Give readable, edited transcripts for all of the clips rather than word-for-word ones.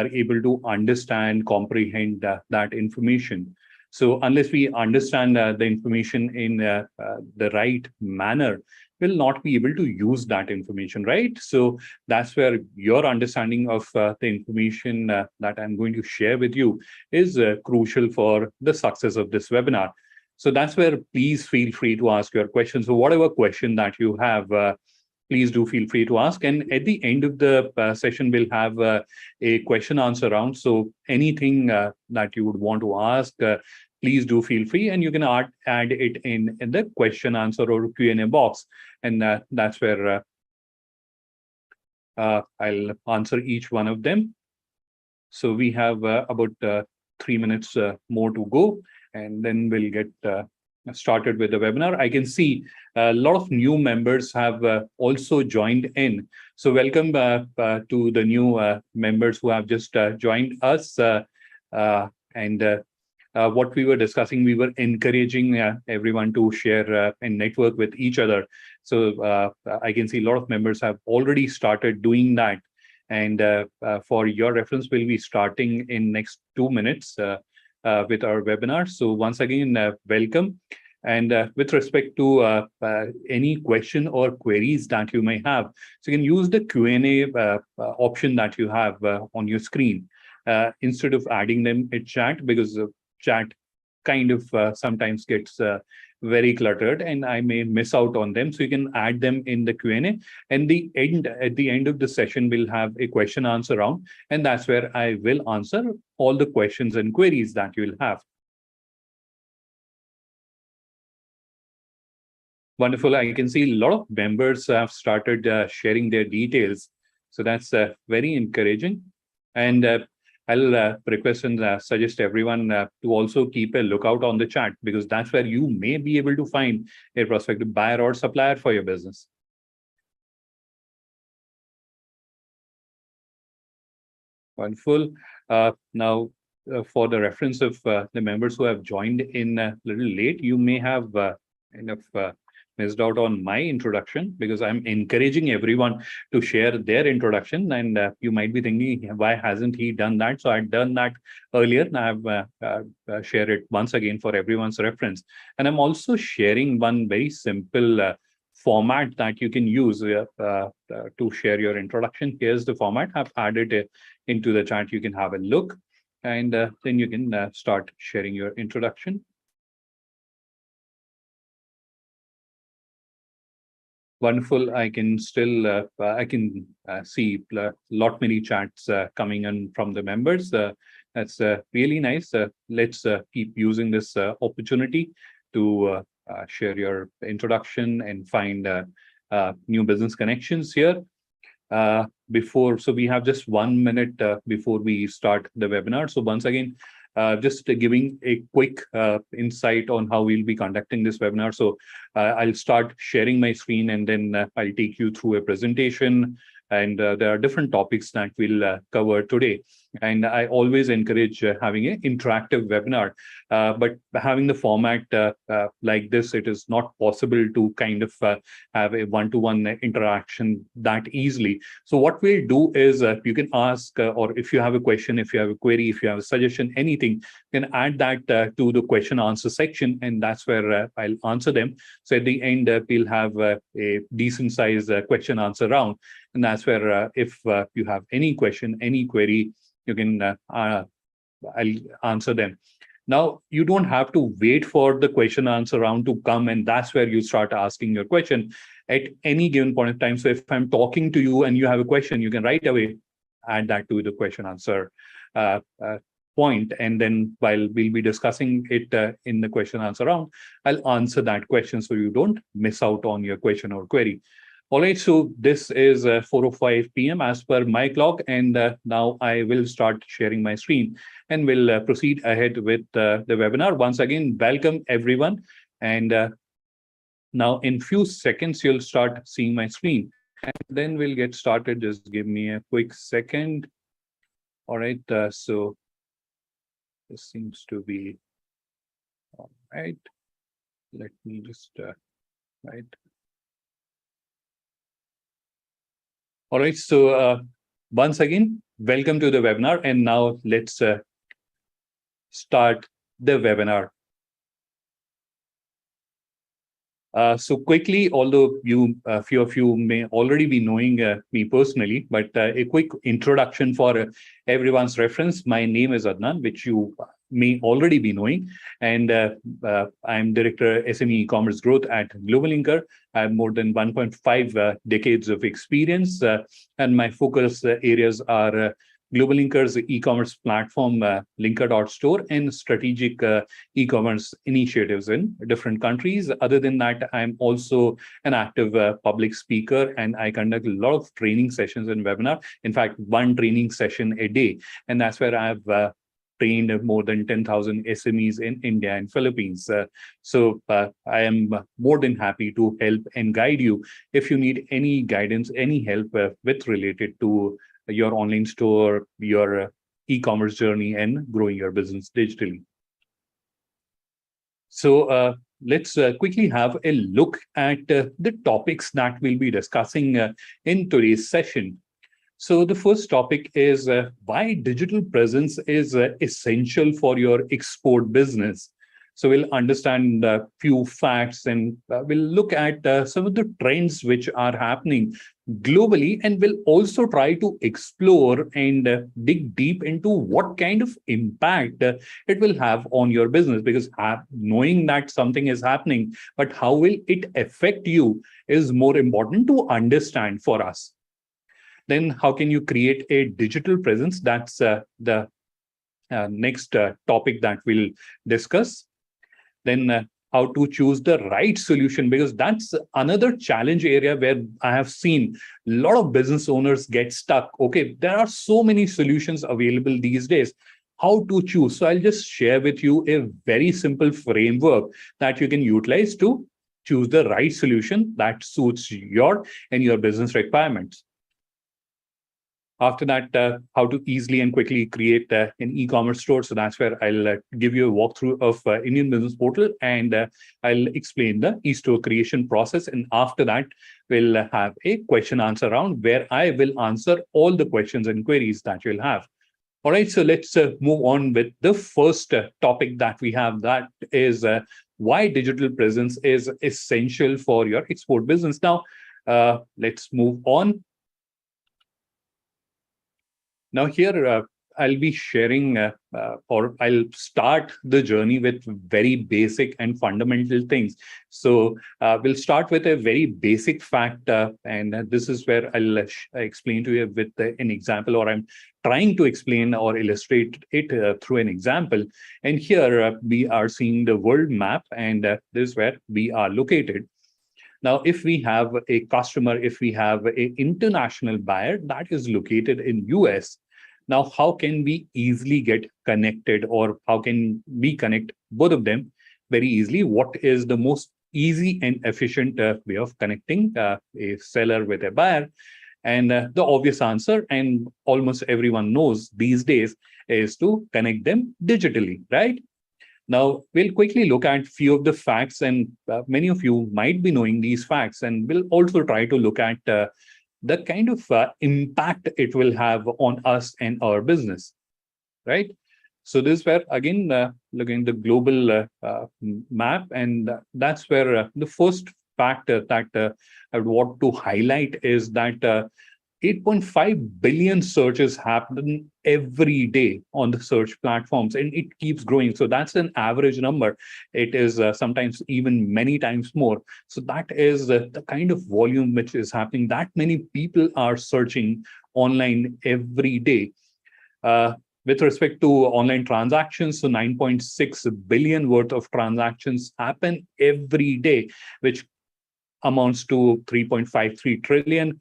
are able to understand, comprehend that information. So unless we understand the information in the right manner, we'll not be able to use that information, right? So that's where your understanding of the information that I'm going to share with you is crucial for the success of this webinar. So that's where please feel free to ask your questions. So whatever question that you have, please do feel free to ask. And at the end of the session, we'll have a question answer round. So anything that you would want to ask, please do feel free, and you can add it in the question answer or Q&A box. And that's where I'll answer each one of them. So we have about 3 minutes more to go, and then we'll get started with the webinar. I can see a lot of new members have also joined in. So welcome to the new members who have just joined us. What we were discussing, we were encouraging everyone to share and network with each other. So I can see a lot of members have already started doing that. And for your reference, we'll be starting in next 2 minutes with our webinar. So once again, welcome. And with respect to any question or queries that you may have, so you can use the Q&A option that you have on your screen instead of adding them in chat, because chat kind of sometimes gets very cluttered and I may miss out on them. So you can add them in the Q&A. And at the end of the session, we'll have a question answer round. And that's where I will answer all the questions and queries that you'll have. Wonderful. I can see a lot of members have started sharing their details. So that's very encouraging. And I'll request and suggest everyone to also keep a lookout on the chat, because that's where you may be able to find a prospective buyer or supplier for your business. Wonderful. Now, for the reference of the members who have joined in a little late, you may have kind of missed out on my introduction, because I'm encouraging everyone to share their introduction. And you might be thinking, why hasn't he done that? So I've done that earlier, and I've shared it once again for everyone's reference. And I'm also sharing one very simple format that you can use to share your introduction. Here's the format. I've added it into the chat. You can have a look, and then you can start sharing your introduction. Wonderful. I can still see a lot many chats coming in from the members. That's really nice. Let's keep using this opportunity to share your introduction and find new business connections here. So we have just 1 minute before we start the webinar. So once again, just giving a quick insight on how we'll be conducting this webinar. So I'll start sharing my screen, and then I'll take you through a presentation. And there are different topics that we'll cover today. And I always encourage having an interactive webinar. But having the format like this, it is not possible to kind of have a one-to-one interaction that easily. So what we'll do is you can ask, or if you have a question, if you have a query, if you have a suggestion, anything, you can add that to the question answer section, and that's where I'll answer them. So at the end, we'll have a decent sized question answer round. And that's where if you have any question, any query, you can I'll answer them. Now, you don't have to wait for the question answer round to come, and that's where you start asking your question at any given point of time. So if I'm talking to you and you have a question, you can right away add that to the question answer point. And then while we'll be discussing it in the question answer round, I'll answer that question so you don't miss out on your question or query. All right, so this is 4:05 p.m. as per my clock, and now I will start sharing my screen, and we'll proceed ahead with the webinar. Once again, welcome everyone, and now in few seconds you'll start seeing my screen, and then we'll get started. Just give me a quick second. All right, so this seems to be all right. Let me just right. All right, so once again, Welcome to the webinar. And now let's start the webinar. So quickly, although few of you may already be knowing me personally, but a quick introduction for everyone's reference. My name is Adnan, which you may already be knowing, and I'm Director SME E-commerce Growth at Global Linker. I have more than 1.5 decades of experience, and my focus areas are Global Linker's e-commerce platform, Linker.store, and strategic e-commerce initiatives in different countries. Other than that, I'm also an active public speaker, and I conduct a lot of training sessions and webinar. In fact, one training session a day, and that's where I've trained more than 10,000 SMEs in India and Philippines. So I am more than happy to help and guide you if you need any guidance, any help with related to your online store, your e-commerce journey, and growing your business digitally. So let's quickly have a look at the topics that we'll be discussing in today's session. So the first topic is why digital presence is essential for your export business. So we'll understand a few facts, and we'll look at some of the trends which are happening globally, and we'll also try to explore and dig deep into what kind of impact it will have on your business, because knowing that something is happening, but how will it affect you is more important to understand for us. Then how can you create a digital presence? That's the next topic that we'll discuss. Then how to choose the right solution, because that's another challenge area where I have seen a lot of business owners get stuck. Okay, there are so many solutions available these days. How to choose? So I'll just share with you a very simple framework that you can utilize to choose the right solution that suits your and your business requirements. After that, how to easily and quickly create an e-commerce store. So that's where I'll give you a walkthrough of Indian Business Portal, and I'll explain the e-store creation process. And after that, we'll have a question answer round where I will answer all the questions and queries that you'll have. All right, so let's move on with the first topic that we have. That is why digital presence is essential for your export business. Now, let's move on. Now here, I'll be sharing, or I'll start the journey with very basic and fundamental things. So we'll start with a very basic fact, and this is where I'll explain to you with an example, or I'm trying to explain or illustrate it through an example. And here we are seeing the world map, and this is where we are located. Now, if we have a customer, if we have an international buyer that is located in US, now how can we easily get connected, or how can we connect both of them very easily? What is the most easy and efficient way of connecting a seller with a buyer? And the obvious answer, and almost everyone knows these days, is to connect them digitally, right? Now, we'll quickly look at few of the facts, and many of you might be knowing these facts, and we'll also try to look at the kind of impact it will have on us and our business, right? So this is where, again, looking at the global map, and that's where the first factor that I would want to highlight is that 8.5 billion searches happen every day on the search platforms, and it keeps growing. So that's an average number. It is sometimes even many times more. So that is the kind of volume which is happening. That many people are searching online every day. With respect to online transactions, so 9.6 billion worth of transactions happen every day, which amounts to 3.53 trillion.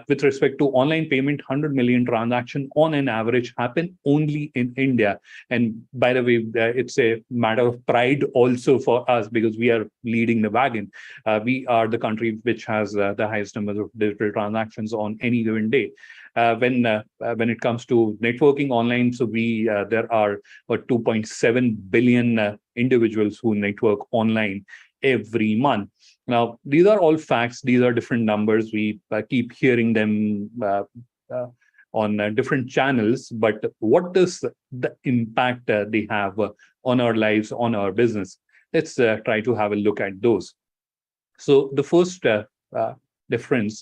With respect to online payment, 100 million transactions on an average happen only in India. And by the way, it's a matter of pride also for us, because we are leading the wagon. We are the country which has the highest number of digital transactions on any given day. When it comes to networking online, so there are 2.7 billion individuals who network online every month. Now, these are all facts. These are different numbers. We keep hearing them on different channels, but what is the impact they have on our lives, on our business? Let's try to have a look at those. So the first uh, difference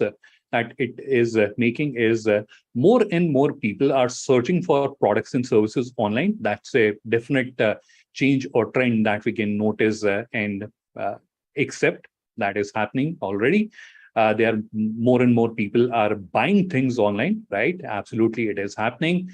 that it is making is more and more people are searching for products and services online. That's a definite change or trend that we can notice and accept that is happening already. There are more and more people are buying things online, right? Absolutely, it is happening.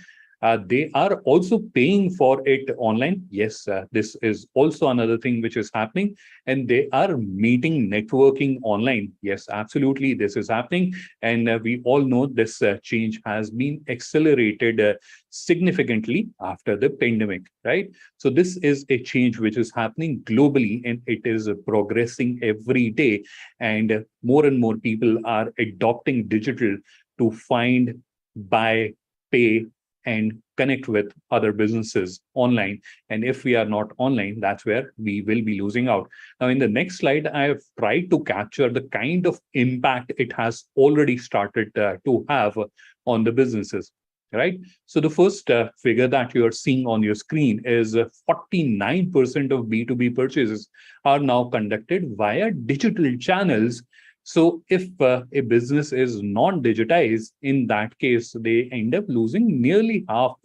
They are also paying for it online. Yes, this is also another thing which is happening. And they are meeting, networking online. Yes, absolutely, this is happening. And we all know this change has been accelerated significantly after the pandemic, right? So this is a change which is happening globally, and it is progressing every day. And more and more people are adopting digital to find, buy, pay, and connect with other businesses online. And if we are not online, that's where we will be losing out. Now, in the next slide, I have tried to capture the kind of impact it has already started to have on the businesses. Right. So the first figure that you are seeing on your screen is 49% of B2B purchases are now conducted via digital channels. So if a business is non-digitized, in that case, they end up losing nearly half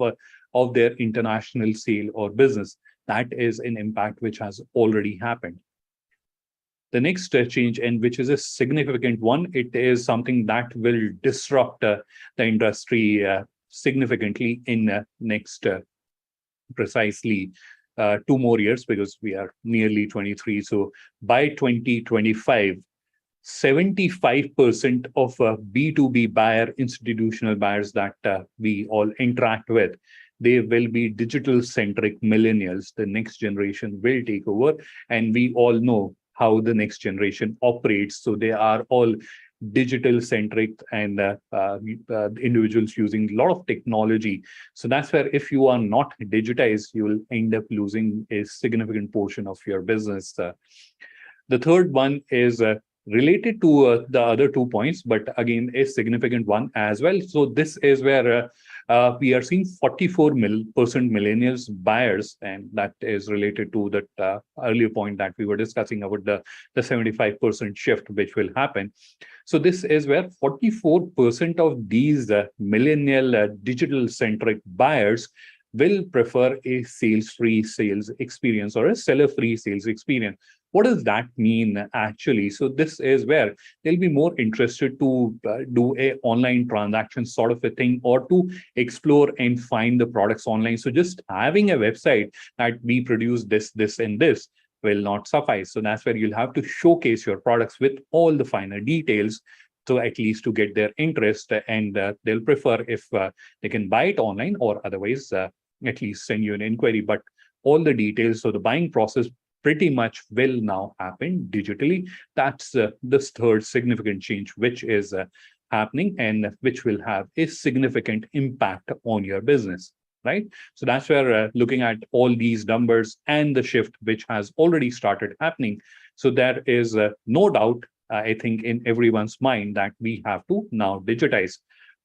of their international sale or business. That is an impact which has already happened. The next change, and which is a significant one, it is something that will disrupt the industry significantly in next precisely 2 more years, because we are nearly 23. So by 2025, 75% of B2B buyer, institutional buyers that we all interact with, they will be digital centric millennials. The next generation will take over, and we all know how the next generation operates. So they are all digital centric and individuals using a lot of technology. So that's where if you are not digitized, you will end up losing a significant portion of your business. The third one is related to the other 2 points, but again, a significant one as well. So this is where we are seeing 44% millennials buyers, and that is related to that earlier point that we were discussing about the 75% shift which will happen. So this is where 44% of these millennial digital centric buyers will prefer a sales-free sales experience or a seller-free sales experience. What does that mean actually? So this is where they'll be more interested to do a online transaction sort of a thing, or to explore and find the products online. So just having a website that we produce this, this, and this will not suffice. So that's where you'll have to showcase your products with all the finer details. So at least to get their interest, and they'll prefer if they can buy it online, or otherwise at least send you an inquiry. But all the details, so the buying process pretty much will now happen digitally. That's this third significant change which is happening, and which will have a significant impact on your business, right? So that's where looking at all these numbers and the shift which has already started happening. So there is no doubt, I think, in everyone's mind that we have to now digitize.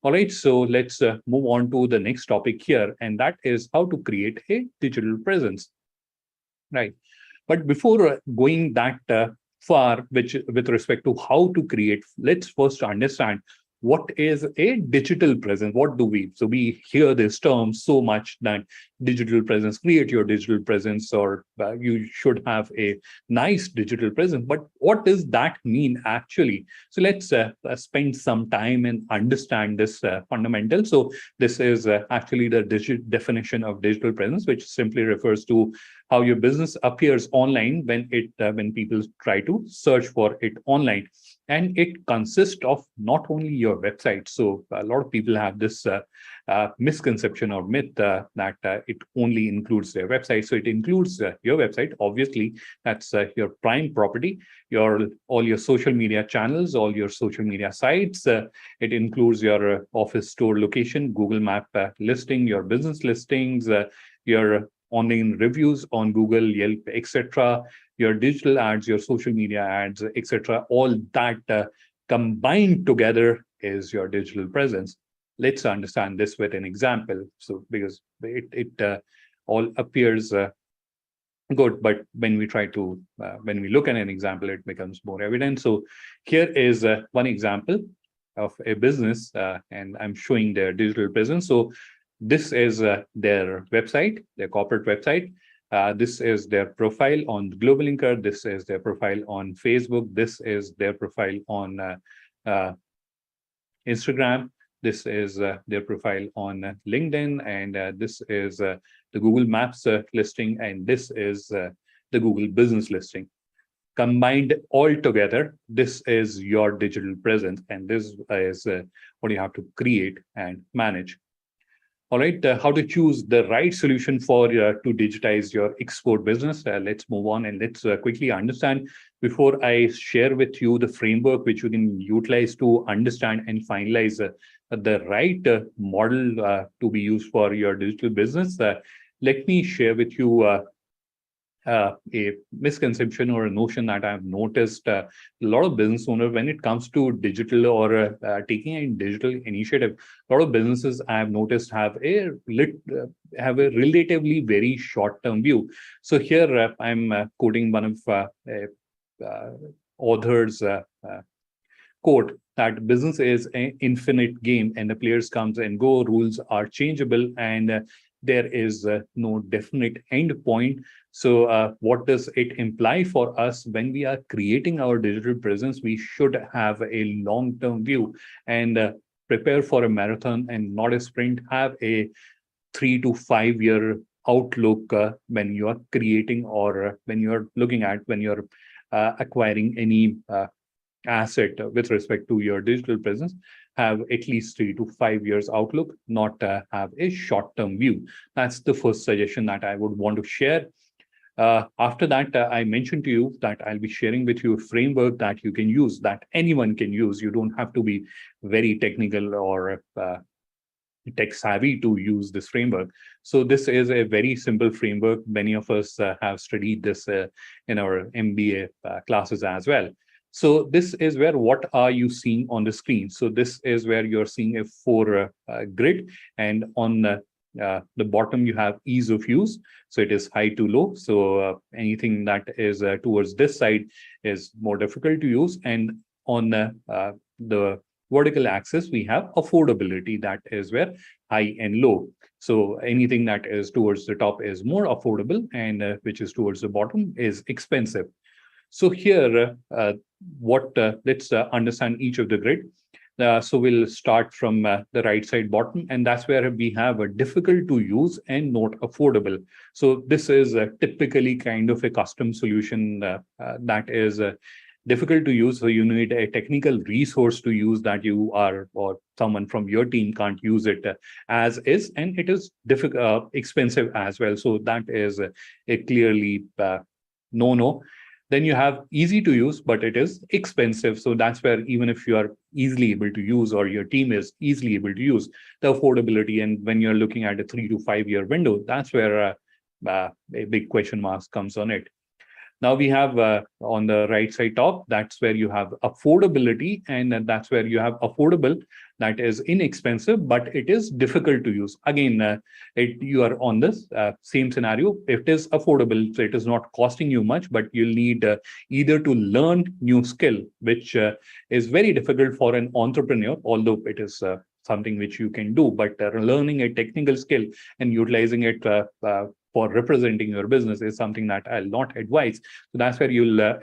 All right, so let's move on to the next topic here, and that is how to create a digital presence, right? But before going that far, which with respect to how to create, let's first understand what is a digital presence. What do we? So we hear this term so much that digital presence, create your digital presence, or you should have a nice digital presence. But what does that mean actually? So let's spend some time and understand this fundamental. So this is actually the definition of digital presence, which simply refers to how your business appears online when people try to search for it online. And it consists of not only your website. So a lot of people have this misconception or myth that it only includes their website. So it includes your website. Obviously, that's your prime property, your all your social media channels, all your social media sites. It includes your office store location, Google Map listing, your business listings, your online reviews on Google, Yelp, etc., your digital ads, your social media ads, etc. All that combined together is your digital presence. let's understand this with an example. So because it all appears good, but when we try to when we look at an example, it becomes more evident. So here is one example of a business, and I'm showing their digital presence. So this is their website, their corporate website. This is their profile on Global Linker. This is their profile on Facebook. This is their profile on uh, Instagram. This is their profile on LinkedIn, and this is the Google Maps listing, and this is the Google Business listing. Combined all together, this is your digital presence, and this is what you have to create and manage. All right, how to choose the right solution for to digitize your export business. Let's move on and let's quickly understand before I share with you the framework which you can utilize to understand and finalize the right model to be used for your digital business. Let me share with you a misconception or a notion that I've noticed a lot of business owners when it comes to digital or taking a digital initiative. A lot of businesses I've noticed have have a relatively very short-term view. So here I'm quoting one of authors. Quote that business is an infinite game and the players comes and go, rules are changeable, and there is no definite end point. So what does it imply for us when we are creating our digital presence? We should have a long-term view and prepare for a marathon and not a sprint. Have a 3 to 5 year outlook when you are creating or when you're looking at when you're acquiring any asset with respect to your digital presence. Have at least 3 to 5 years outlook, not have a short-term view. That's the first suggestion that I would want to share. After that, I mentioned to you that I'll be sharing with you a framework that you can use, that anyone can use. You don't have to be very technical or tech savvy to use this framework. So this is a very simple framework. Many of us have studied this in our MBA classes as well. So this is where what are you seeing on the screen? So this is where you're seeing a four grid, and on the bottom you have ease of use. So it is high to low. So anything that is towards this side is more difficult to use. And on the vertical axis, we have affordability. That is where high and low. So anything that is towards the top is more affordable, and which is towards the bottom is expensive. So here, let's understand each of the grid. So we'll start from the right side bottom, and that's where we have a difficult to use and not affordable. So this is typically kind of a custom solution that is difficult to use. So you need a technical resource to use that you are or someone from your team can't use it as is, and it is expensive as well. So that is a clearly no. Then you have easy to use, but it is expensive. So that's where even if you are easily able to use or your team is easily able to use, the affordability, and when you're looking at a 3 to 5 year window, that's where a big question mark comes on it. Now we have on the right side top, that's where you have affordability, and that's where you have affordable, that is inexpensive, but it is difficult to use. Again, you are on this same scenario. It is affordable, so it is not costing you much, but you'll need either to learn new skill, which is very difficult for an entrepreneur, although it is something which you can do, but learning a technical skill and utilizing it for representing your business is something that I'll not advise. So that's where you'll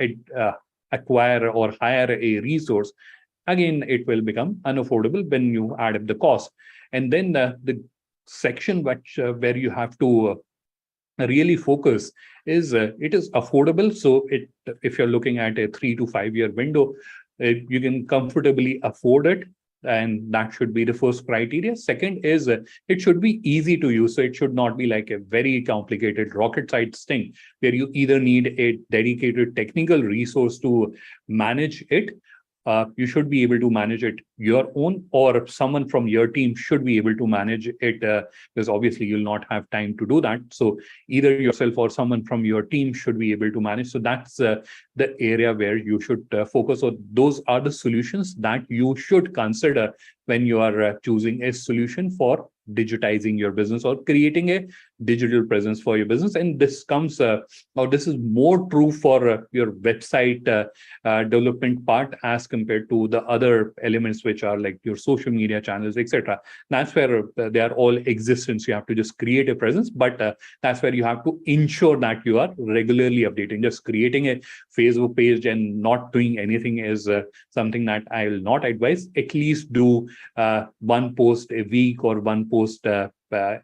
acquire or hire a resource. Again, it will become unaffordable when you add up the cost. And then the section where you have to really focus is it is affordable. So if you're looking at a 3 to 5 year window, you can comfortably afford it, and that should be the first criteria. Second is it should be easy to use. So it should not be like a very complicated rocket science thing where you either need a dedicated technical resource to manage it, you should be able to manage it your own, or someone from your team should be able to manage it, because obviously you'll not have time to do that. So either yourself or someone from your team should be able to manage. So that's the area where you should focus. So those are the solutions that you should consider when you are choosing a solution for digitizing your business or creating a digital presence for your business. And this comes, or this is more true for your website development part as compared to the other elements, which are like your social media channels, etc. That's where they are all existence. You have to just create a presence, but that's where you have to ensure that you are regularly updating. Just creating a Facebook page and not doing anything is something that I will not advise. At least do one post a week, or one post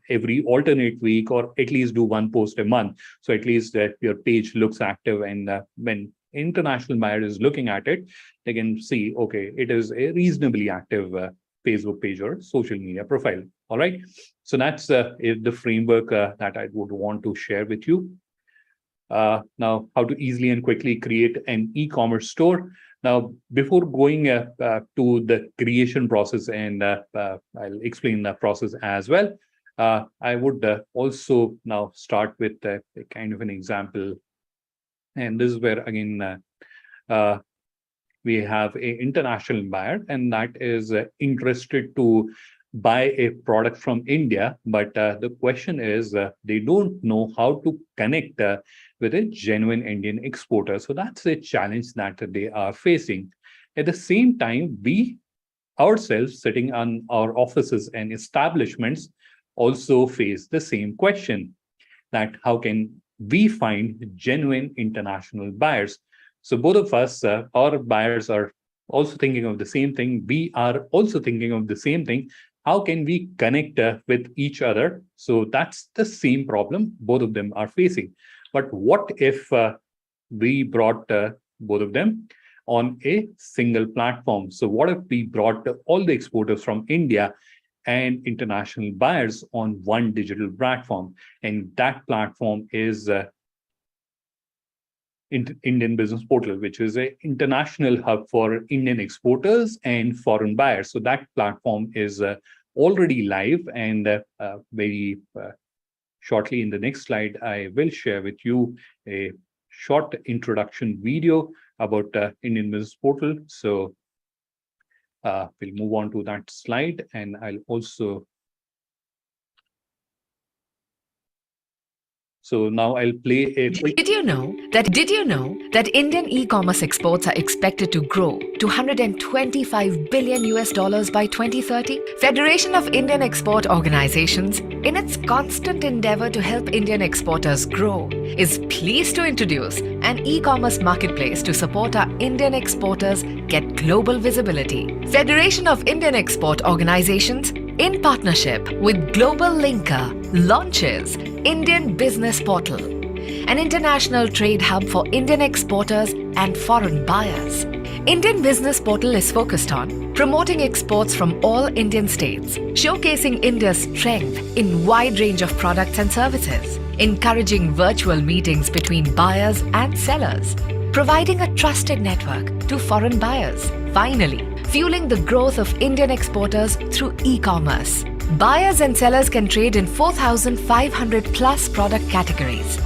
every alternate week, or at least do one post a month. So at least your page looks active, and when international buyer is looking at it, they can see, okay, it is a reasonably active Facebook page or social media profile. All right. So that's the framework that I would want to share with you. Now, how to easily and quickly create an e-commerce store. Now, before going to the creation process, and I'll explain that process as well, I would also now start with a kind of an example. And this is where, again, we have an international buyer, and that is interested to buy a product from India. But the question is, they don't know how to connect with a genuine Indian exporter. So that's a challenge that they are facing. At the same time, we ourselves, sitting on our offices and establishments, also face the same question, that how can we find genuine international buyers? So both of us, our buyers are also thinking of the same thing. We are also thinking of the same thing. How can we connect with each other? So that's the same problem both of them are facing. But what if we brought both of them on a single platform? So what if we brought all the exporters from India and international buyers on one digital platform? And that platform is Indian Business Portal, which is an international hub for Indian exporters and foreign buyers. So that platform is already live, and very shortly in the next slide, I will share with you a short introduction video about Indian Business Portal. So we'll move on to that slide, and I'll also. So now I'll play a quick. Did you know that Indian e-commerce exports are expected to grow to $125 billion by 2030? Federation of Indian Export Organizations, in its constant endeavor to help Indian exporters grow, is pleased to introduce an e-commerce marketplace to support our Indian exporters get global visibility. Federation of Indian Export Organizations, in partnership with Global Linker, launches Indian Business Portal, an international trade hub for Indian exporters and foreign buyers. Indian Business Portal is focused on promoting exports from all Indian states, showcasing India's strength in wide range of products and services, encouraging virtual meetings between buyers and sellers, providing a trusted network to foreign buyers. Finally, fueling the growth of Indian exporters through e-commerce. Buyers and sellers can trade in 4,500 plus product categories.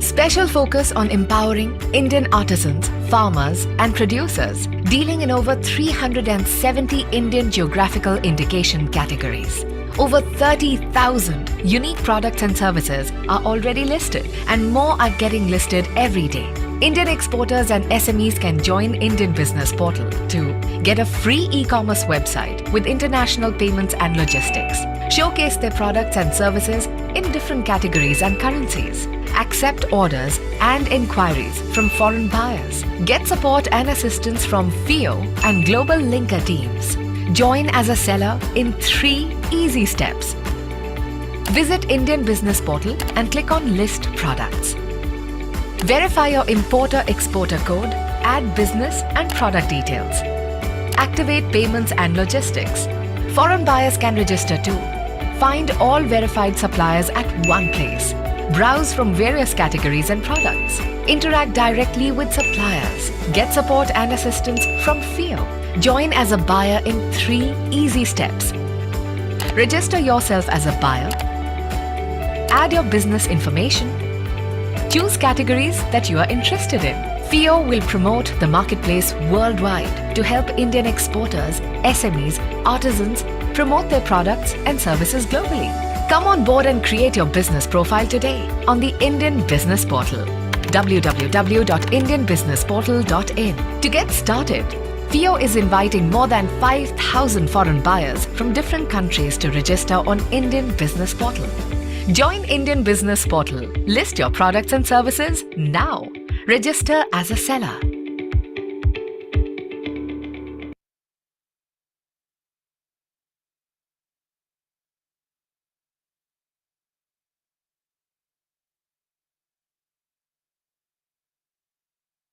Special focus on empowering Indian artisans, farmers and producers, dealing in over 370 Indian geographical indication categories. Over 30,000 unique products and services are already listed, and more are getting listed every day. Indian exporters and SMEs can join Indian Business Portal to get a free e-commerce website with international payments and logistics, showcase their products and services in different categories and currencies, accept orders and inquiries from foreign buyers, get support and assistance from FIO and Global Linker teams. Join as a seller in 3 easy steps. Visit Indian Business Portal and click on List Products. Verify your importer-exporter code, add business and product details. Activate payments and logistics. Foreign buyers can register too. Find all verified suppliers at one place. Browse from various categories and products. Interact directly with suppliers. Get support and assistance from FIO. Join as a buyer in 3 easy steps. Register yourself as a buyer. Add your business information. Choose categories that you are interested in. FIO will promote the marketplace worldwide to help Indian exporters, SMEs, artisans promote their products and services globally. Come on board and create your business profile today on the Indian Business Portal, www.indianbusinessportal.in. To get started, FIO is inviting more than 5,000 foreign buyers from different countries to register on Indian Business Portal. Join Indian Business Portal. List your products and services now. Register as a seller.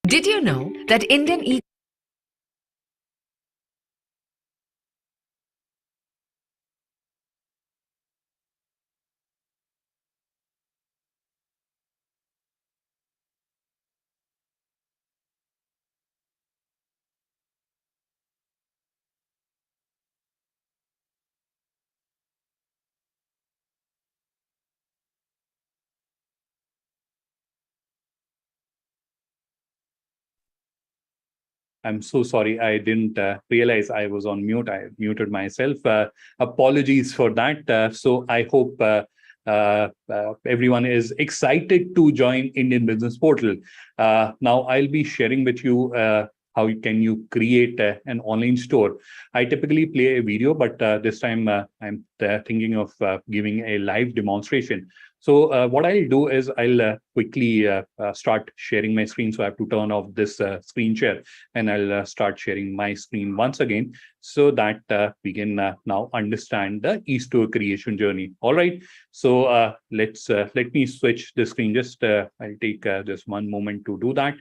Did you know that Indian I'm so sorry. I didn't realize I was on mute. I muted myself. Apologies for that. So I hope everyone is excited to join Indian Business Portal. Now I'll be sharing with you how can you create an online store. I typically play a video, but this time I'm thinking of giving a live demonstration. So what I'll do is I'll quickly start sharing my screen. So I have to turn off this screen share and I'll start sharing my screen once again so that we can now understand the e-store creation journey. All right. So let me switch the screen. Just I'll take just one moment to do that.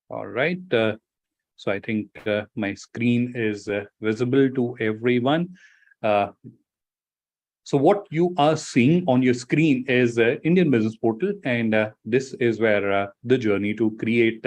All right. So I think my screen is visible to everyone. So what you are seeing on your screen is Indian Business Portal, and this is where the journey to create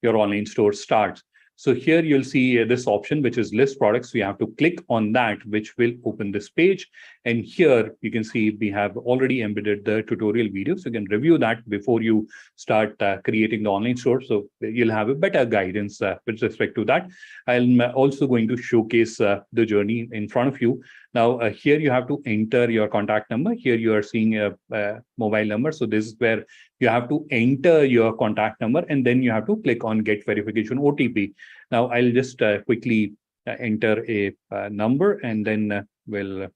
your online store starts. So here you'll see this option, which is list products. We have to click on that, which will open this page. And here you can see we have already embedded the tutorial video. So you can review that before you start creating the online store. So you'll have a better guidance with respect to that. I'm also going to showcase the journey in front of you. Now, here you have to enter your contact number. Here you are seeing a mobile number. So this is where you have to enter your contact number and then you have to click on get verification OTP. Now, I'll just quickly enter a number and then we'll.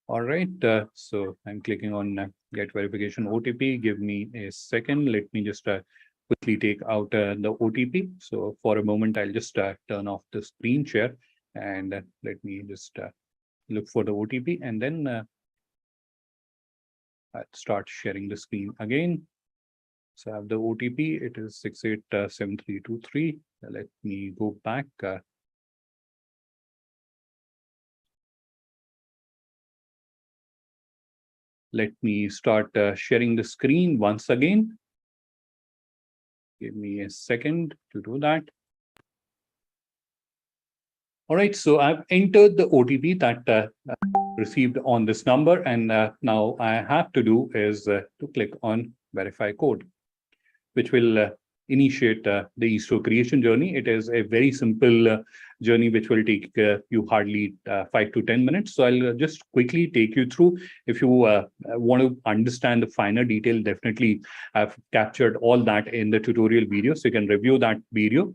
All right. So I'm clicking on get verification OTP. Give me a second. Let me just quickly take out the OTP. So for a moment, I'll just turn off the screen share and let me just look for the OTP and then I'll start sharing the screen again. So I have the OTP. It is 687323. Let me go back. Let me start sharing the screen once again. Give me a second to do that. All right, so I've entered the OTP that received on this number, and now I have to do is to click on verify code, which will initiate the e-store creation journey. It is a very simple journey, which will take you hardly 5 to 10 minutes. So I'll just quickly take you through. If you want to understand the finer detail, definitely I've captured all that in the tutorial video. So you can review that video.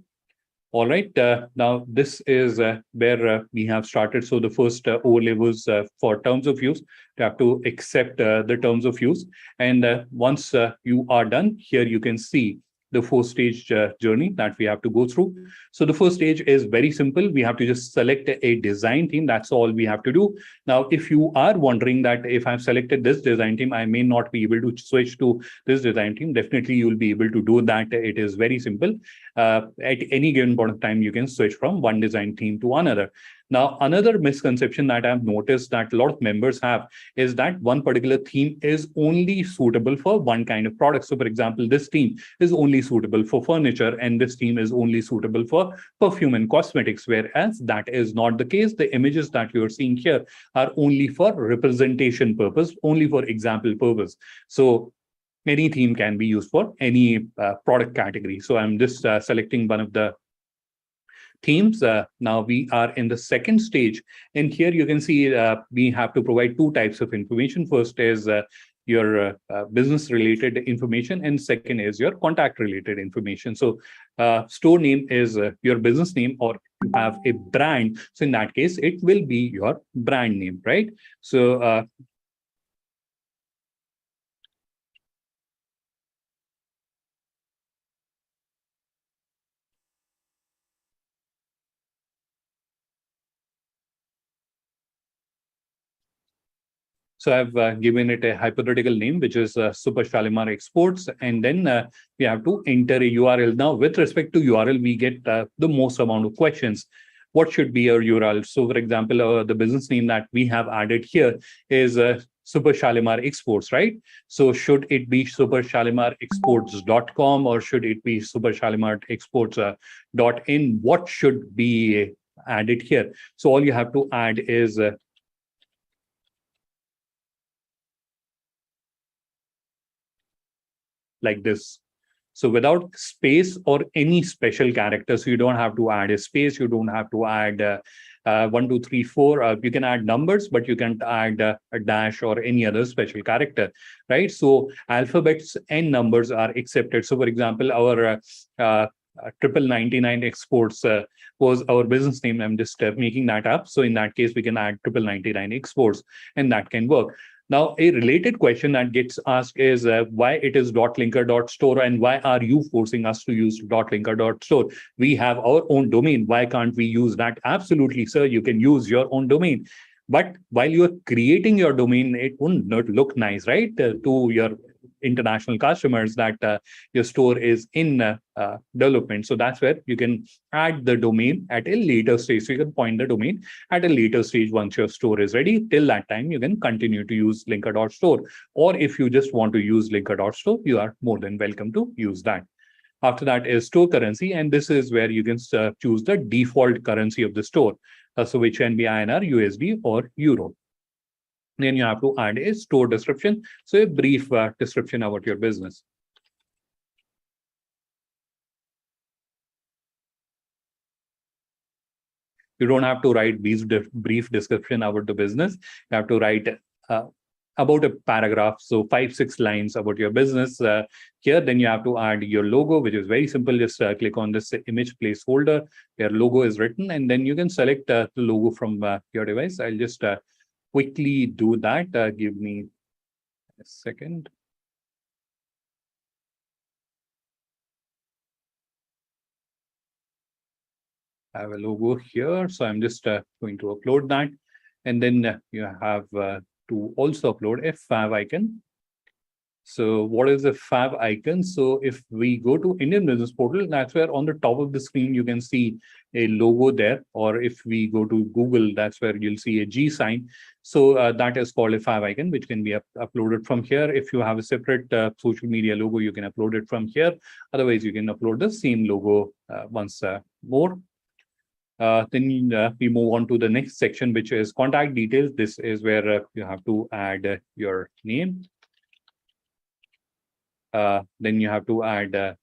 All right, now this is where we have started. So the first overlay was for terms of use. You have to accept the terms of use. And once you are done, here you can see the four-stage journey that we have to go through. So the first stage is very simple. We have to just select a design team. That's all we have to do. Now, if you are wondering that if I've selected this design team, I may not be able to switch to this design team, definitely you'll be able to do that. It is very simple. At any given point of time, you can switch from one design team to another. Now, another misconception that I've noticed that a lot of members have is that one particular theme is only suitable for one kind of product. So, for example, this theme is only suitable for furniture, and this theme is only suitable for perfume and cosmetics, whereas that is not the case. The images that you're seeing here are only for representation purpose, only for example purpose. So, any theme can be used for any product category. So, I'm just selecting one of the themes. Now we are in the second stage, and here you can see we have to provide two types of information. First is your business related information, and second is your contact related information. So store name is your business name, or you have a brand, so in that case it will be your brand name, right? So So I've given it a hypothetical name, which is Super Shalimar Exports, and then we have to enter a URL. Now, with respect to URL, we get the most amount of questions. What should be your URL? So, for example, the business name that we have added here is Super Shalimar Exports, right? So, should it be supershalimarexports.com, or should it be supershalimarexports.in? What should be added here? So, all you have to add is like this. So without space or any special character, so you don't have to add a space, you don't have to add 1, 2, 3, 4. You can add numbers, but you can't add a dash or any other special character, right? So alphabets and numbers are accepted. So for example, our triple 99 exports was our business name. I'm just making that up. So in that case, we can add triple 99 exports, and that can work. Now, a related question that gets asked is why it is .linker.store, and why are you forcing us to use .linker.store? We have our own domain. Why can't we use that? Absolutely, sir. You can use your own domain. But while you're creating your domain, it would not look nice, right? To your international customers that your store is in development. So that's where you can add the domain at a later stage. So you can point the domain at a later stage once your store is ready. Till that time, you can continue to use linker.store. Or if you just want to use linker.store, you are more than welcome to use that. After that is store currency, and this is where you can choose the default currency of the store. So which can be INR, USD, or Euro. Then you have to add a store description, so a brief description about your business. You don't have to write brief description about the business. You have to write about a paragraph, so 5-6 lines about your business here. Then you have to add your logo, which is very simple. Just click on this image placeholder. Your logo is written, and then you can select the logo from your device. I'll just quickly do that. Give me a second. I have a logo here, so I'm just going to upload that. And then you have to also upload a fav icon. So what is a fav icon? So if we go to Indian Business Portal, that's where on the top of the screen, you can see a logo there. Or if we go to Google, that's where you'll see a G sign. So that is called a fav icon, which can be uploaded from here. If you have a separate social media logo, you can upload it from here. Otherwise, you can upload the same logo once more. Then we move on to the next section, which is contact details. This is where you have to add your name. Then you have to add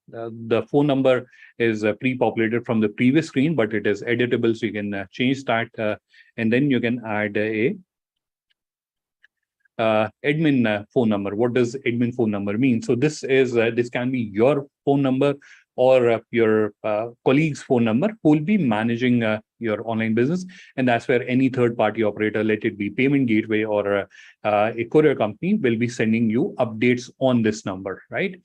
the phone number is pre-populated from the previous screen, but it is editable, so you can change that. And then you can add a admin phone number. What does admin phone number mean? So this is this can be your phone number or your colleague's phone number who will be managing your online business. And that's where any third-party operator, let it be payment gateway or a courier company, will be sending you updates on this number, right?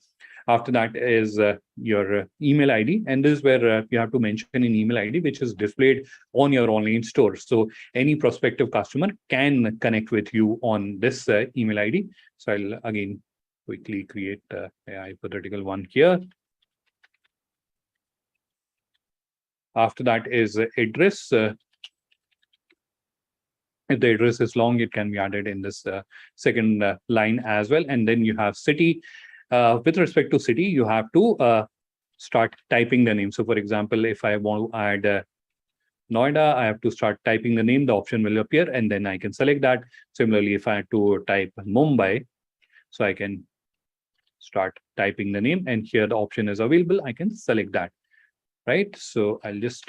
After that is your email ID, and this is where you have to mention an email ID which is displayed on your online store. So any prospective customer can connect with you on this email ID. So I'll again quickly create a hypothetical one here. After that is address. If the address is long, it can be added in this second line as well. And then you have city. With respect to city, you have to start typing the name. So for example, if I want to add Noida, I have to start typing the name, the option will appear, and then I can select that. Similarly, if I had to type Mumbai, so I can start typing the name, and here the option is available, I can select that, right? So I'll just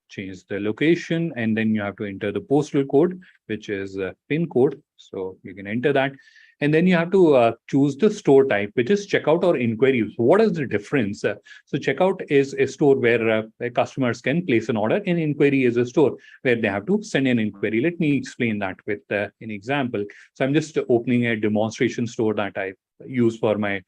change the location, and then you have to enter the postal code, which is PIN code. So you can enter that. And then you have to choose the store type, which is checkout or inquiry. So what is the difference? So checkout is a store where customers can place an order, and inquiry is a store where they have to send an inquiry. Let me explain that with an example. So I'm just opening a demonstration store that I use for my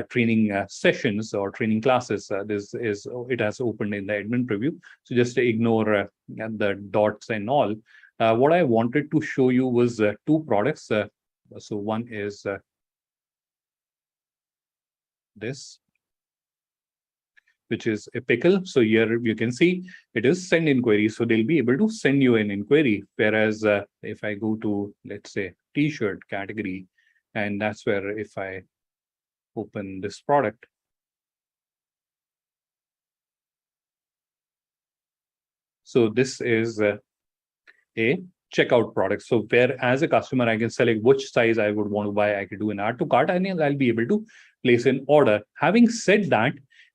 training sessions or training classes. This is it has opened in the admin preview. So just ignore the dots and all. What I wanted to show you was two products. So one is this, which is a pickle. So here you can see it is send inquiry. So they'll be able to send you an inquiry. Whereas if I go to, let's say, t-shirt category, and that's where if I open this product, so this is a checkout product. So where as a customer, I can select which size I would want to buy. I can do an add to cart, and I'll be able to place an order. Having said that,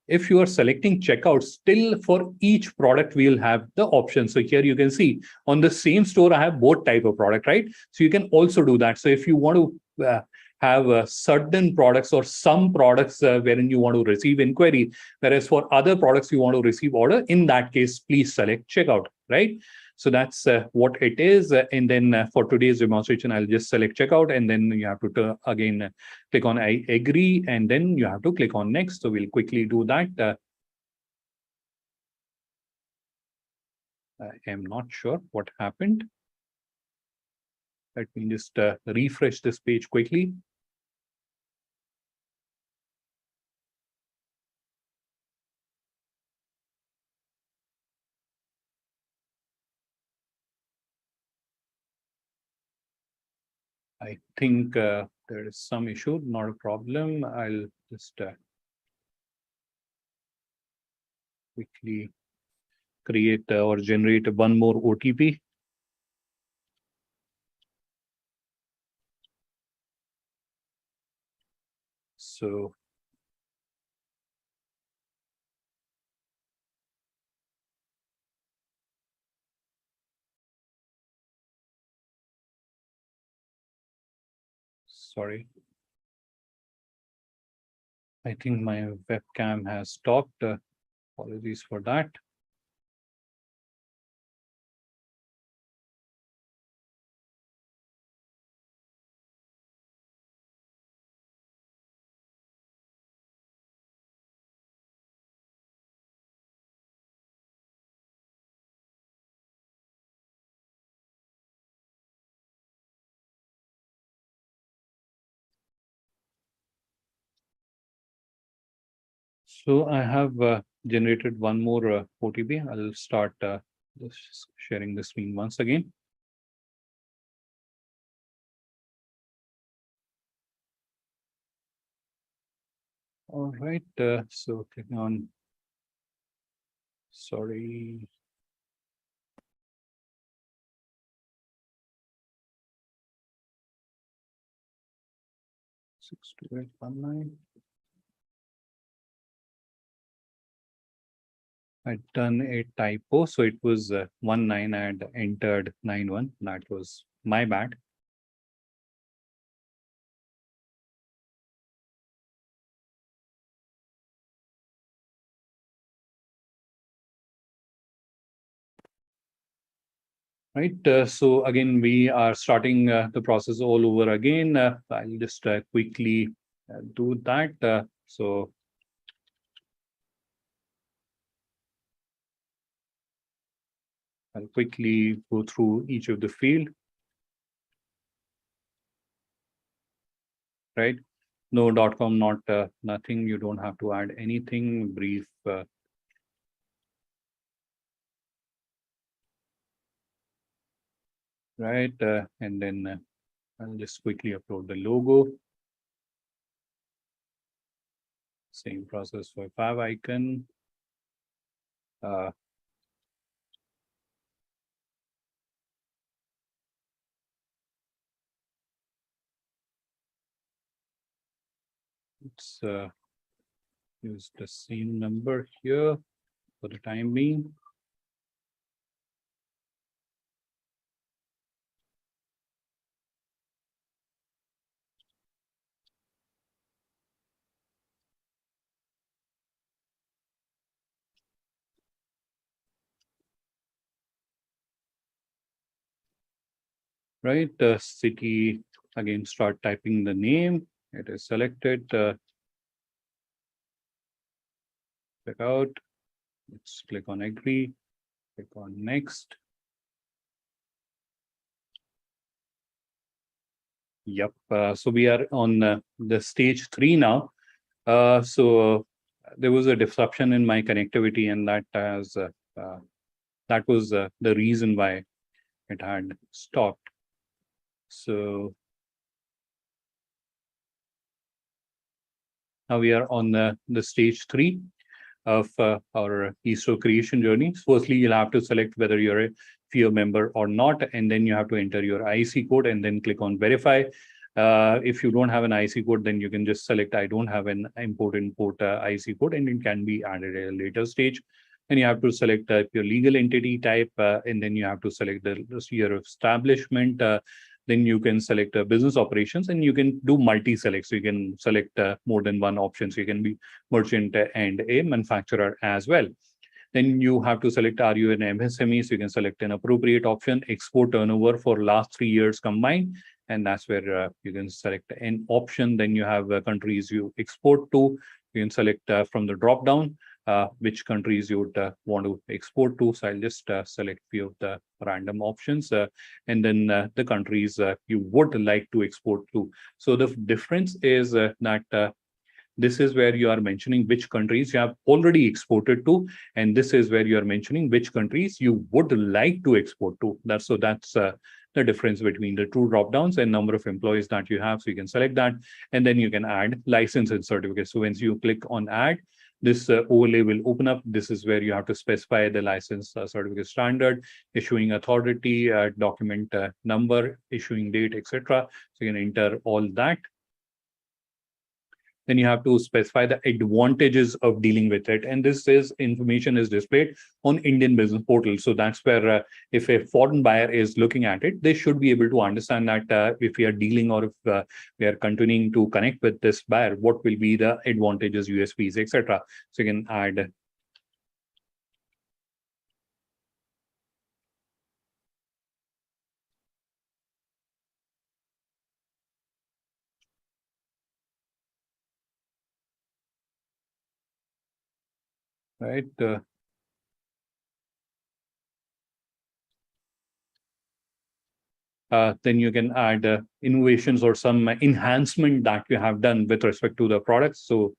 if you are selecting checkout, still for each product, we'll have the option. So here you can see on the same store, I have both type of product, right? So you can also do that. So if you want to have certain products or some products wherein you want to receive inquiry, whereas for other products you want to receive order, in that case, please select checkout, right? So that's what it is. And then for today's demonstration, I'll just select checkout, and then you have to again click on I agree, and then you have to click on next. So we'll quickly do that. I am not sure what happened. Let me just refresh this page quickly. I think there is some issue, not a problem. I'll just quickly create or generate one more OTP. So sorry. I think my webcam has stopped. Apologies for that. So I have generated one more OTP. I'll start just sharing the screen once again. All right. So clicking on, sorry. Six two eight one nine. I'd done a typo, so it was 19. I had entered 91. That was my bad. Right. So again, we are starting the process all over again. I'll just quickly do that. So I'll quickly go through each of the field, right? No .com, not nothing. You don't have to add anything. Brief, right? And then I'll just quickly upload the logo. Same process for fav icon. Uh, let's use the same number here for the time being. Right, city, again, start typing the name. It is selected. Check out. Let's click on agree. Click on next. Yep. So we are on the stage 3 now. So there was a disruption in my connectivity, and that was the reason why it had stopped. So now we are on the stage 3 of our eStore creation journey. Firstly, you'll have to select whether you're a FIO member or not, and then you have to enter your IC code and then click on verify. If you don't have an IC code, then you can just select I don't have an import IC code, and it can be added at a later stage. Then you have to select your legal entity type, and then you have to select the year of establishment. Then you can select business operations, and you can do multi-select. So you can select more than one option. So you can be merchant and a manufacturer as well. Then you have to select, are you an MSME? So you can select an appropriate option, export turnover for last 3 years combined. And that's where you can select an option. Then you have countries you export to. You can select from the drop down which countries you would want to export to. So I'll just select few of the random options and then the countries you would like to export to. So the difference is that this is where you are mentioning which countries you have already exported to, and this is where you are mentioning which countries you would like to export to. That's the difference between the two drop downs and number of employees that you have. So you can select that, and then you can add license and certificate. So once you click on add, this overlay will open up. This is where you have to specify the license certificate standard, issuing authority, document number, issuing date, etc. So you can enter all that. Then you have to specify the advantages of dealing with it. And this is information is displayed on Indian business portal. So that's where if a foreign buyer is looking at it, they should be able to understand that if we are dealing or if we are continuing to connect with this buyer, what will be the advantages, USPs, etc. So you can add right. Then you can add innovations or some enhancement that you have done with respect to the products. So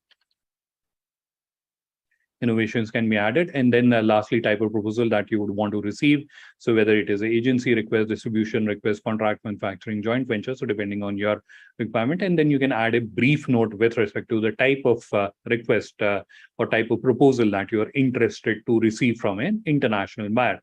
innovations can be added. And then lastly, type of proposal that you would want to receive. So whether it is an agency request, distribution request, contract manufacturing, joint venture. So depending on your requirement. And then you can add a brief note with respect to the type of request or type of proposal that you are interested to receive from an international buyer.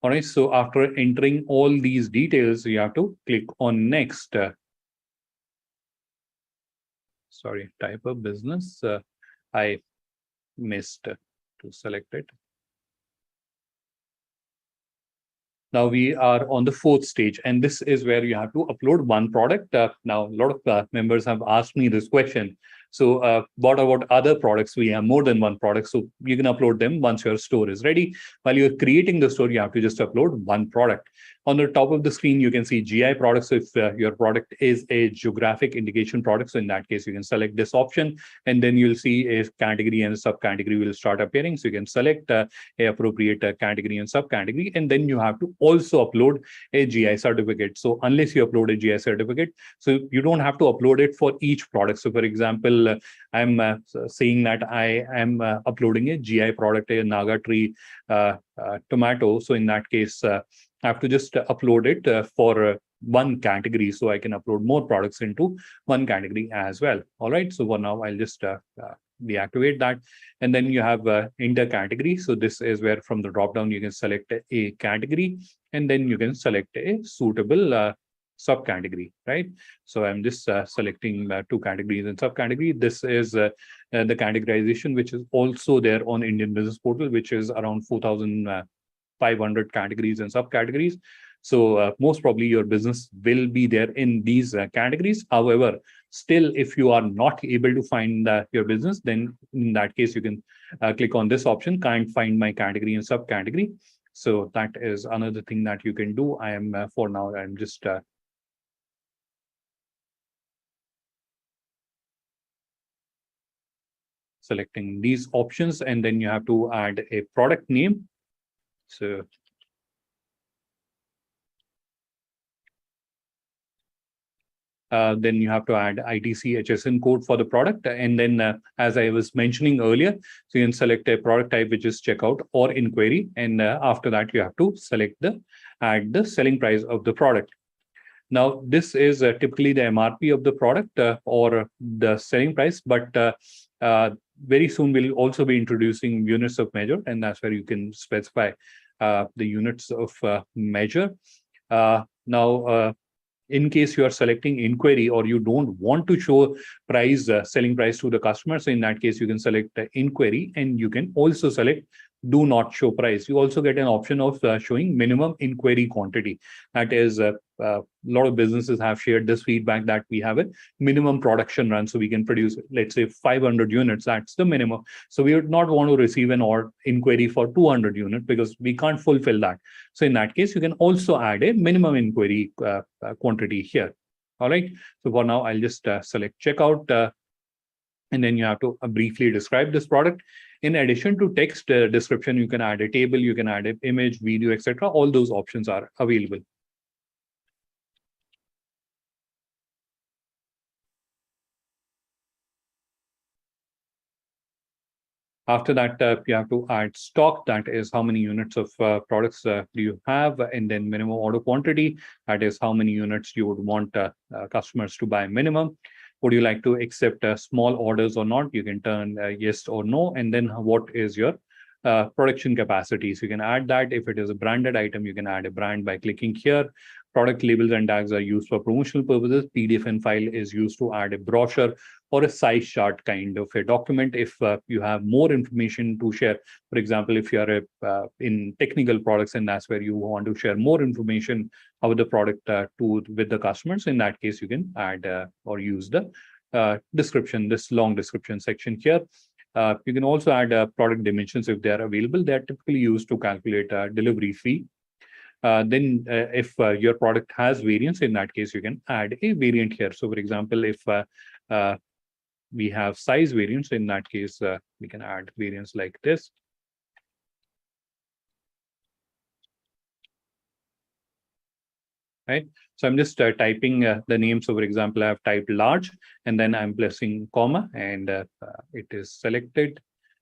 All right, so after entering all these details, you have to click on next. Sorry, type of business. I missed to select it. Now we are on the fourth stage, and this is where you have to upload one product. Now, a lot of members have asked me this question. So what about other products? We have more than one product, so you can upload them once your store is ready. While you're creating the store, you have to just upload one product. On the top of the screen, you can see GI products. So if your product is a geographic indication product, so in that case, you can select this option, and then you'll see a category and a subcategory will start appearing. So you can select a appropriate category and subcategory, and then you have to also upload a GI certificate. So unless you upload a GI certificate, so you don't have to upload it for each product. So for example, I'm saying that I am uploading a GI product, a Naga tree tomato. So in that case, I have to just upload it for one category, so I can upload more products into one category as well. All right. So for now, I'll just deactivate that. And then you have enter category. So this is where from the drop down, you can select a category, and then you can select a suitable subcategory, right? So I'm just selecting two categories and subcategory. This is the categorization, which is also there on Indian Business Portal, which is around 4,500 categories and subcategories. So most probably your business will be there in these categories. However, still, if you are not able to find your business, then in that case, you can click on this option, can't find my category and subcategory. So that is another thing that you can do. I am for now, I'm just selecting these options, and then you have to add a product name. So then you have to add ITC HSN code for the product. And then, as I was mentioning earlier, so you can select a product type, which is checkout or inquiry. And after that, you have to select add the selling price of the product. Now, this is typically the MRP of the product or the selling price, but very soon we'll also be introducing units of measure, and that's where you can specify the units of measure. Now, in case you are selecting inquiry or you don't want to show selling price to the customer, so in that case, you can select inquiry, and you can also select do not show price. You also get an option of showing minimum inquiry quantity. That is, a lot of businesses have shared this feedback that we have a minimum production run, so we can produce, let's say, 500 units. That's the minimum. So we would not want to receive an inquiry for 200 units because we can't fulfill that. So in that case, you can also add a minimum inquiry quantity here. All right. So for now, I'll just select checkout. And then you have to briefly describe this product. In addition to text description, you can add a table, you can add an image, video, etc. All those options are available. After that, you have to add stock. That is how many units of products do you have, and then minimum order quantity. That is how many units you would want customers to buy minimum. Would you like to accept small orders or not? You can turn yes or no. And then what is your production capacity? So you can add that. If it is a branded item, you can add a brand by clicking here. Product labels and tags are used for promotional purposes. PDF and file is used to add a brochure or a size chart kind of a document. If you have more information to share, for example, if you are in technical products and that's where you want to share more information about the product with the customers, in that case, you can add or use the description, this long description section here. You can also add product dimensions if they are available. They are typically used to calculate delivery fee. Then if your product has variants, in that case, you can add a variant here. So for example, if we have size variants, in that case, we can add variants like this. Right. So I'm just typing the name. So for example, I have typed large, and then I'm pressing comma, and it is selected.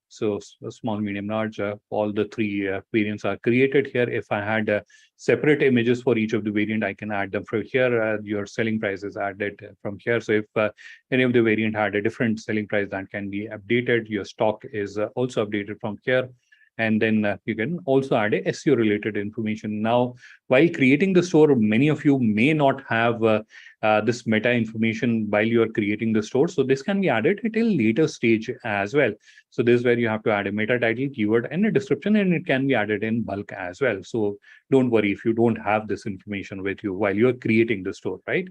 So small, medium, large, all the three variants are created here. If I had separate images for each of the variant, I can add them from here. Your selling price is added from here. So if any of the variant had a different selling price, that can be updated. Your stock is also updated from here. And then you can also add a SEO related information. Now, while creating the store, many of you may not have this meta information while you are creating the store. So this can be added at a later stage as well. So this is where you have to add a meta title, keyword, and a description, and it can be added in bulk as well. So don't worry if you don't have this information with you while you're creating the store, right?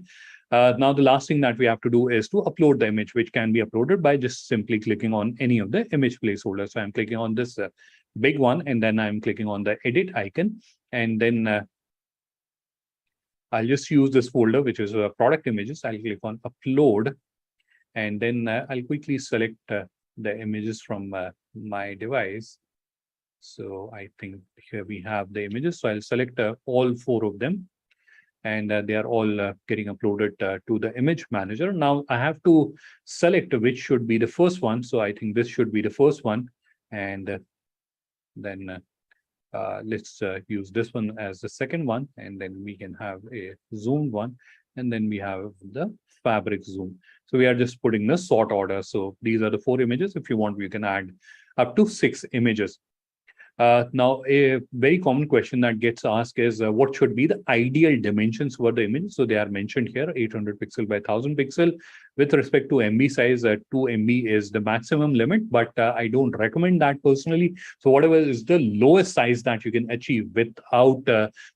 Now, the last thing that we have to do is to upload the image, which can be uploaded by just simply clicking on any of the image placeholders. So I'm clicking on this big one, and then I'm clicking on the edit icon, and then I'll just use this folder, which is product images. I'll click on upload, and then I'll quickly select the images from my device. So I think here we have the images. So I'll select all four of them, and they are all getting uploaded to the image manager. Now I have to select which should be the first one. So I think this should be the first one, and then let's use this one as the second one, and then we can have a zoomed one, and then we have the fabric zoom. So we are just putting the sort order. So these are the four images. If you want, we can add up to 6 images. Now, a very common question that gets asked is what should be the ideal dimensions for the image? So they are mentioned here, 800 pixel by 1000 pixel. With respect to MB size, 2 MB is the maximum limit, but I don't recommend that personally. So whatever is the lowest size that you can achieve without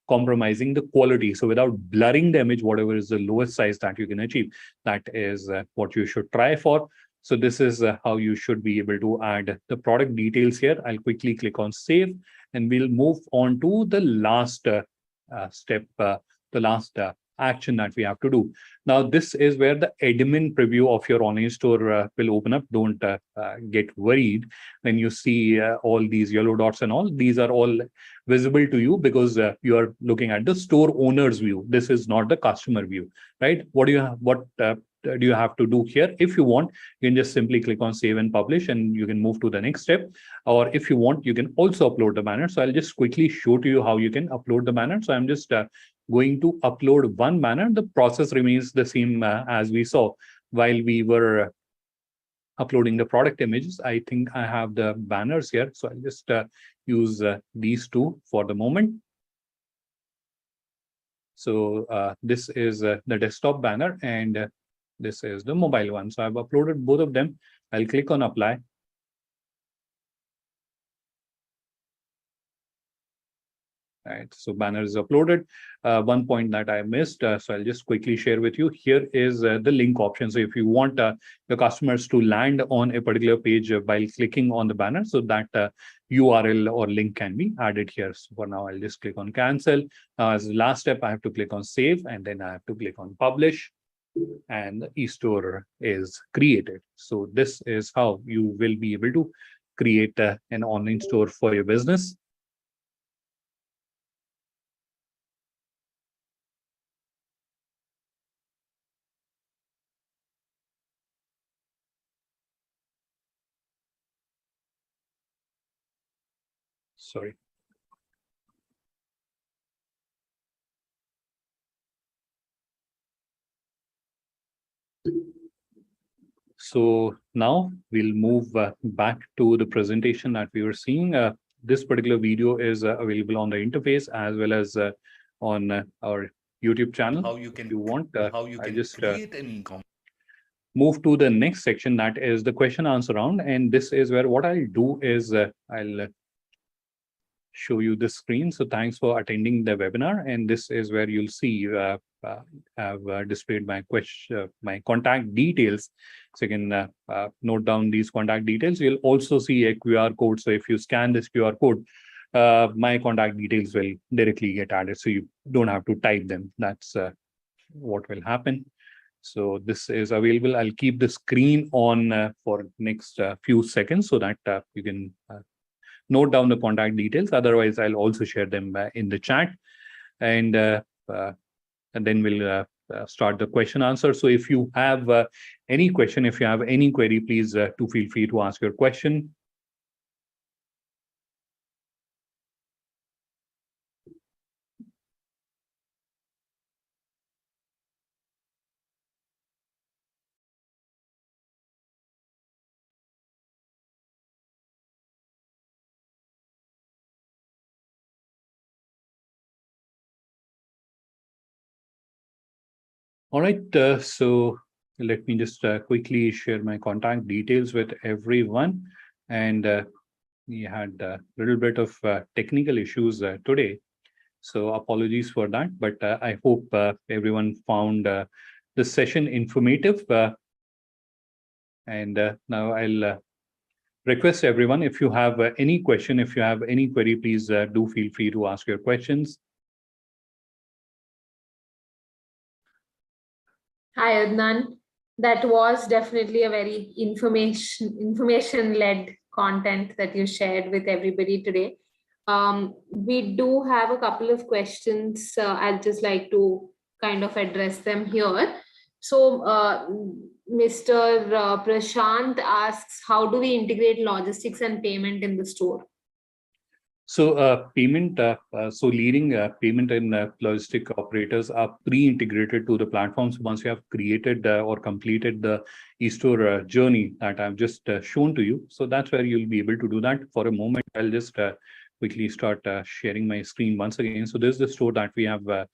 compromising the quality. So without blurring the image, whatever is the lowest size that you can achieve, that is what you should try for. So this is how you should be able to add the product details here. I'll quickly click on save, and we'll move on to the last step, the last action that we have to do. Now, this is where the admin preview of your online store will open up. Don't get worried when you see all these yellow dots and all. These are all visible to you because you are looking at the store owner's view. This is not the customer view, right? What do you have to do here? If you want, you can just simply click on save and publish, and you can move to the next step. Or if you want, you can also upload the banner. So I'll just quickly show to you how you can upload the banner. So I'm just going to upload one banner. The process remains the same as we saw while we were uploading the product images. I think I have the banners here. So I'll just use these two for the moment. So this is the desktop banner, and this is the mobile one. So I've uploaded both of them. I'll click on apply. Right, so banner is uploaded. One point that I missed, so I'll just quickly share with you. Here is the link option. So if you want your customers to land on a particular page while clicking on the banner, so that URL or link can be added here. So for now, I'll just click on cancel. As the last step, I have to click on save, and then I have to click on publish, and the e-store is created. So this is how you will be able to create an online store for your business. Sorry. So now we'll move back to the presentation that we were seeing. This particular video is available on the interface as well as on our YouTube channel. How you If can you want, I'll just create an e-commerce. move to the next section, that is the question answer round. And this is where what I'll do is I'll show you the screen. So thanks for attending the webinar. And this is where you'll see I've displayed my question, my contact details. So you can note down these contact details. You'll also see a QR code. So if you scan this QR code, my contact details will directly get added. So you don't have to type them. That's what will happen. So this is available. I'll keep the screen on for next few seconds so that you can note down the contact details. Otherwise, I'll also share them in the chat, and then we'll start the question answer. So if you have any question, if you have any query, please do feel free to ask your question. All right. So let me just quickly share my contact details with everyone. And we had a little bit of technical issues today. So apologies for that. But I hope everyone found this session informative. And now I'll request everyone, if you have any question, if you have any query, please do feel free to ask your questions. Hi, Adnan. That was definitely a very information-led content that you shared with everybody today. We do have a couple of questions. I'd just like to kind of address them here. So, Mr. Prashant asks, how do we integrate logistics and payment in the store? So leading payment and logistic operators are pre-integrated to the platforms once you have created or completed the e-store journey that I've just shown to you. So that's where you'll be able to do that. For a moment, I'll just quickly start sharing my screen once again. So this is the store that we have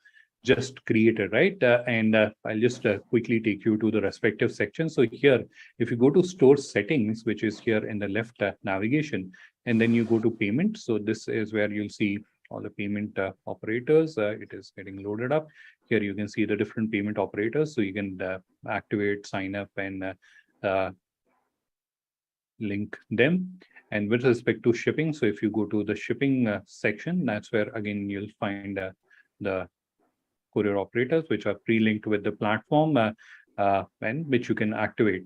just created, right? And I'll just quickly take you to the respective section. So here, if you go to store settings, which is here in the left navigation, and then you go to payment. So this is where you'll see all the payment operators. It is getting loaded up. Here you can see the different payment operators. So you can activate, sign up, and link them. And with respect to shipping, so if you go to the shipping section, that's where again you'll find the courier operators, which are pre-linked with the platform and which you can activate.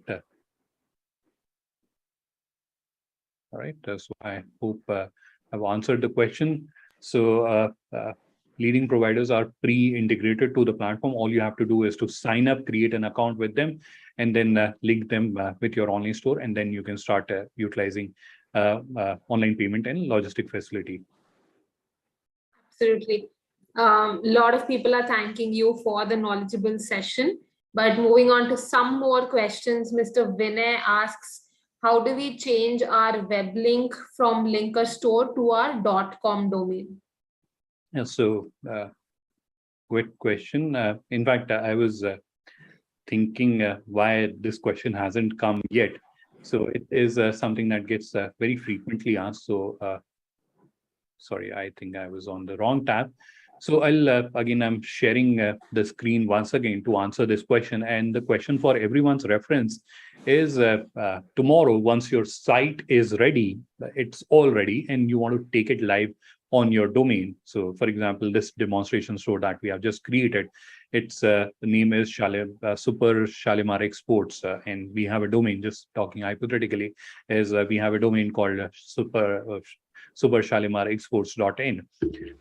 All right, so I hope I've answered the question. So leading providers are pre-integrated to the platform. All you have to do is to sign up, create an account with them, and then link them with your online store, and then you can start utilizing online payment and logistic facility. Absolutely. A lot of people are thanking you for the knowledgeable session. But moving on to some more questions, Mr. Vinay asks, how do we change our web link from linker store to our .com domain? Yeah, so great question. In fact, I was thinking why this question hasn't come yet. So it is something that gets very frequently asked. So sorry, I think I was on the wrong tab. So again, I'm sharing the screen once again to answer this question. And the question for everyone's reference is tomorrow, once your site is ready, it's all ready, and you want to take it live on your domain. So for example, this demonstration store that we have just created, its the name is Super Shalimar Exports, and we have a domain, just talking hypothetically, is we have a domain called Super Shalimar Exports.in.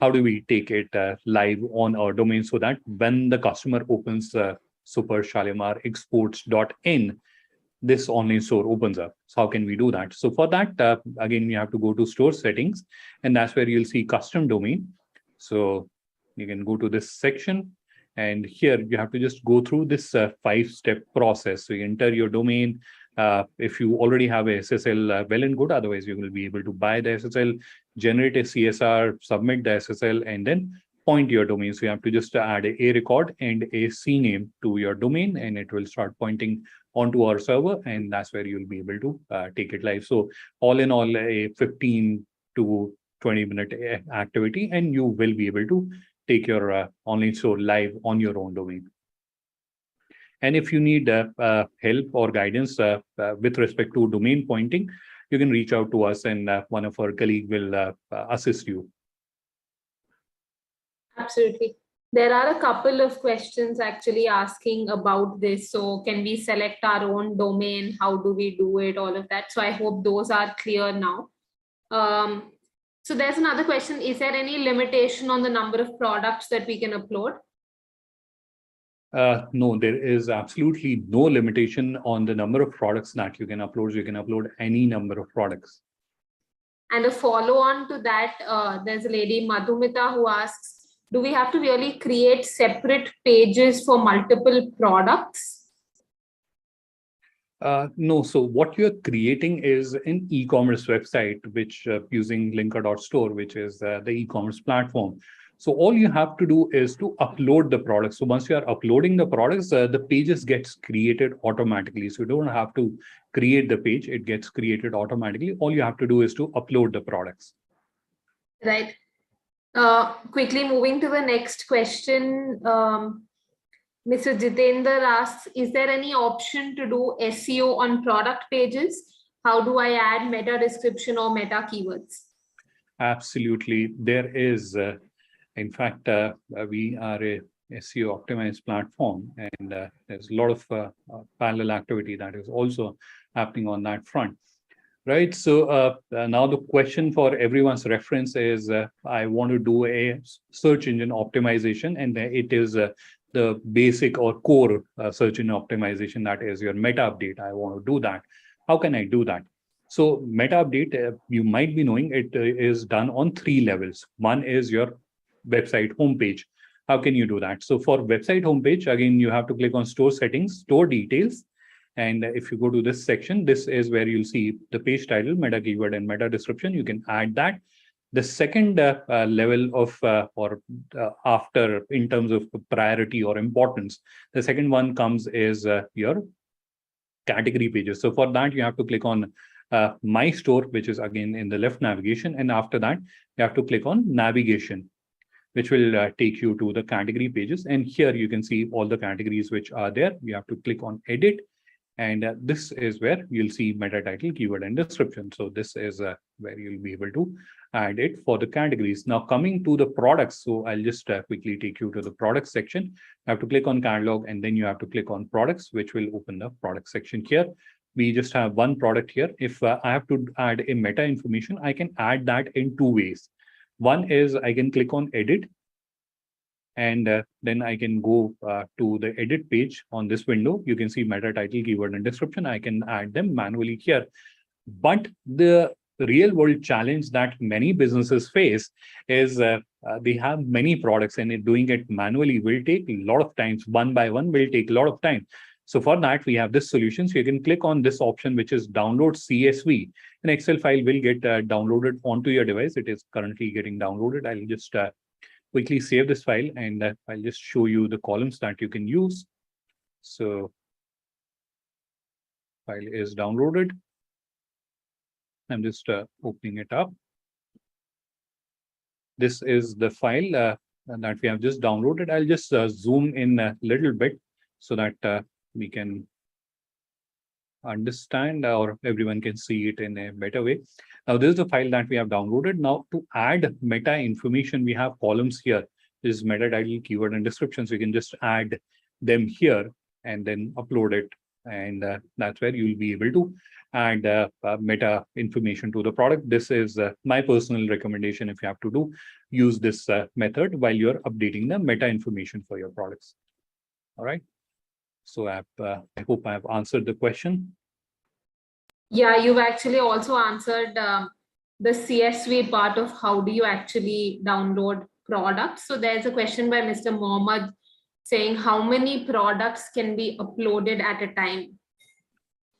How do we take it live on our domain so that when the customer opens Super Shalimar Exports.in, this online store opens up? So how can we do that? So for that, again, you have to go to store settings, and that's where you'll see custom domain. So you can go to this section, and here you have to just go through this 5-step process. So you enter your domain. If you already have a SSL, well and good. Otherwise, you will be able to buy the SSL, generate a CSR, submit the SSL, and then point your domain. So you have to just add a record and a CNAME to your domain, and it will start pointing onto our server, and that's where you'll be able to take it live. So all in all, a 15 to 20-minute activity, and you will be able to take your online store live on your own domain. And if you need help or guidance with respect to domain pointing, you can reach out to us, and one of our colleagues will assist you. Absolutely. There are a couple of questions actually asking about this. So can we select our own domain? How do we do it? All of that. So I hope those are clear now. So there's another question. Is there any limitation on the number of products that we can upload? No, there is absolutely no limitation on the number of products that you can upload. You can upload any number of products. And a follow-on to that, there's a lady, Madhumita, who asks, do we have to really create separate pages for multiple products? No. So what you're creating is an e-commerce website, which using linker.store, which is the e-commerce platform. So all you have to do is to upload the products. So once you are uploading the products, the pages gets created automatically. So you don't have to create the page, it gets created automatically. All you have to do is to upload the products. Right. Quickly moving to the next question. Mr. Jitendra asks, is there any option to do SEO on product pages? How do I add meta description or meta keywords? Absolutely. There is, in fact, we are a SEO optimized platform, and there's a lot of parallel activity that is also happening on that front. Right. So now the question for everyone's reference is, I want to do a search engine optimization, and it is the basic or core search engine optimization, that is your meta update. I want to do that. How can I do that? So meta update, you might be knowing it is done on 3 levels. One is your website homepage. How can you do that? So for website homepage, again, you have to click on store settings, store details. And if you go to this section, this is where you'll see the page title, meta keyword, and meta description. You can add that. The second level of after in terms of priority or importance, the second one comes is your category pages. So for that, you have to click on my store, which is again in the left navigation. And after that, you have to click on navigation, which will take you to the category pages. And here you can see all the categories which are there. You have to click on edit. And this is where you'll see meta title, keyword, and description. So this is where you'll be able to add it for the categories. Now coming to the products. So I'll just quickly take you to the product section. You have to click on catalog, and then you have to click on products, which will open the product section here. We just have one product here. If I have to add a meta information, I can add that in 2 ways. One is I can click on edit, and then I can go to the edit page on this window. You can see meta title, keyword, and description. I can add them manually here. But the real world challenge that many businesses face is they have many products, and doing it manually will take a lot of time. One by one will take a lot of time. So for that, we have this solution. So you can click on this option, which is download CSV. An Excel file will get downloaded onto your device. It is currently getting downloaded. I'll just quickly save this file, and I'll just show you the columns that you can use. So file is downloaded. I'm just opening it up. This is the file that we have just downloaded. I'll just zoom in a little bit so that we can understand, or everyone can see it in a better way. Now, this is the file that we have downloaded. Now, to add meta information, we have columns here. This is meta title, keyword, and description. So you can just add them here and then upload it. And that's where you'll be able to add meta information to the product. This is my personal recommendation. If you have to use this method while you're updating the meta information for your products. All right. So I hope I have answered the question. Yeah, you've actually also answered the CSV part of how do you actually download products. So there's a question by Mr. Mohammed saying how many products can be uploaded at a time?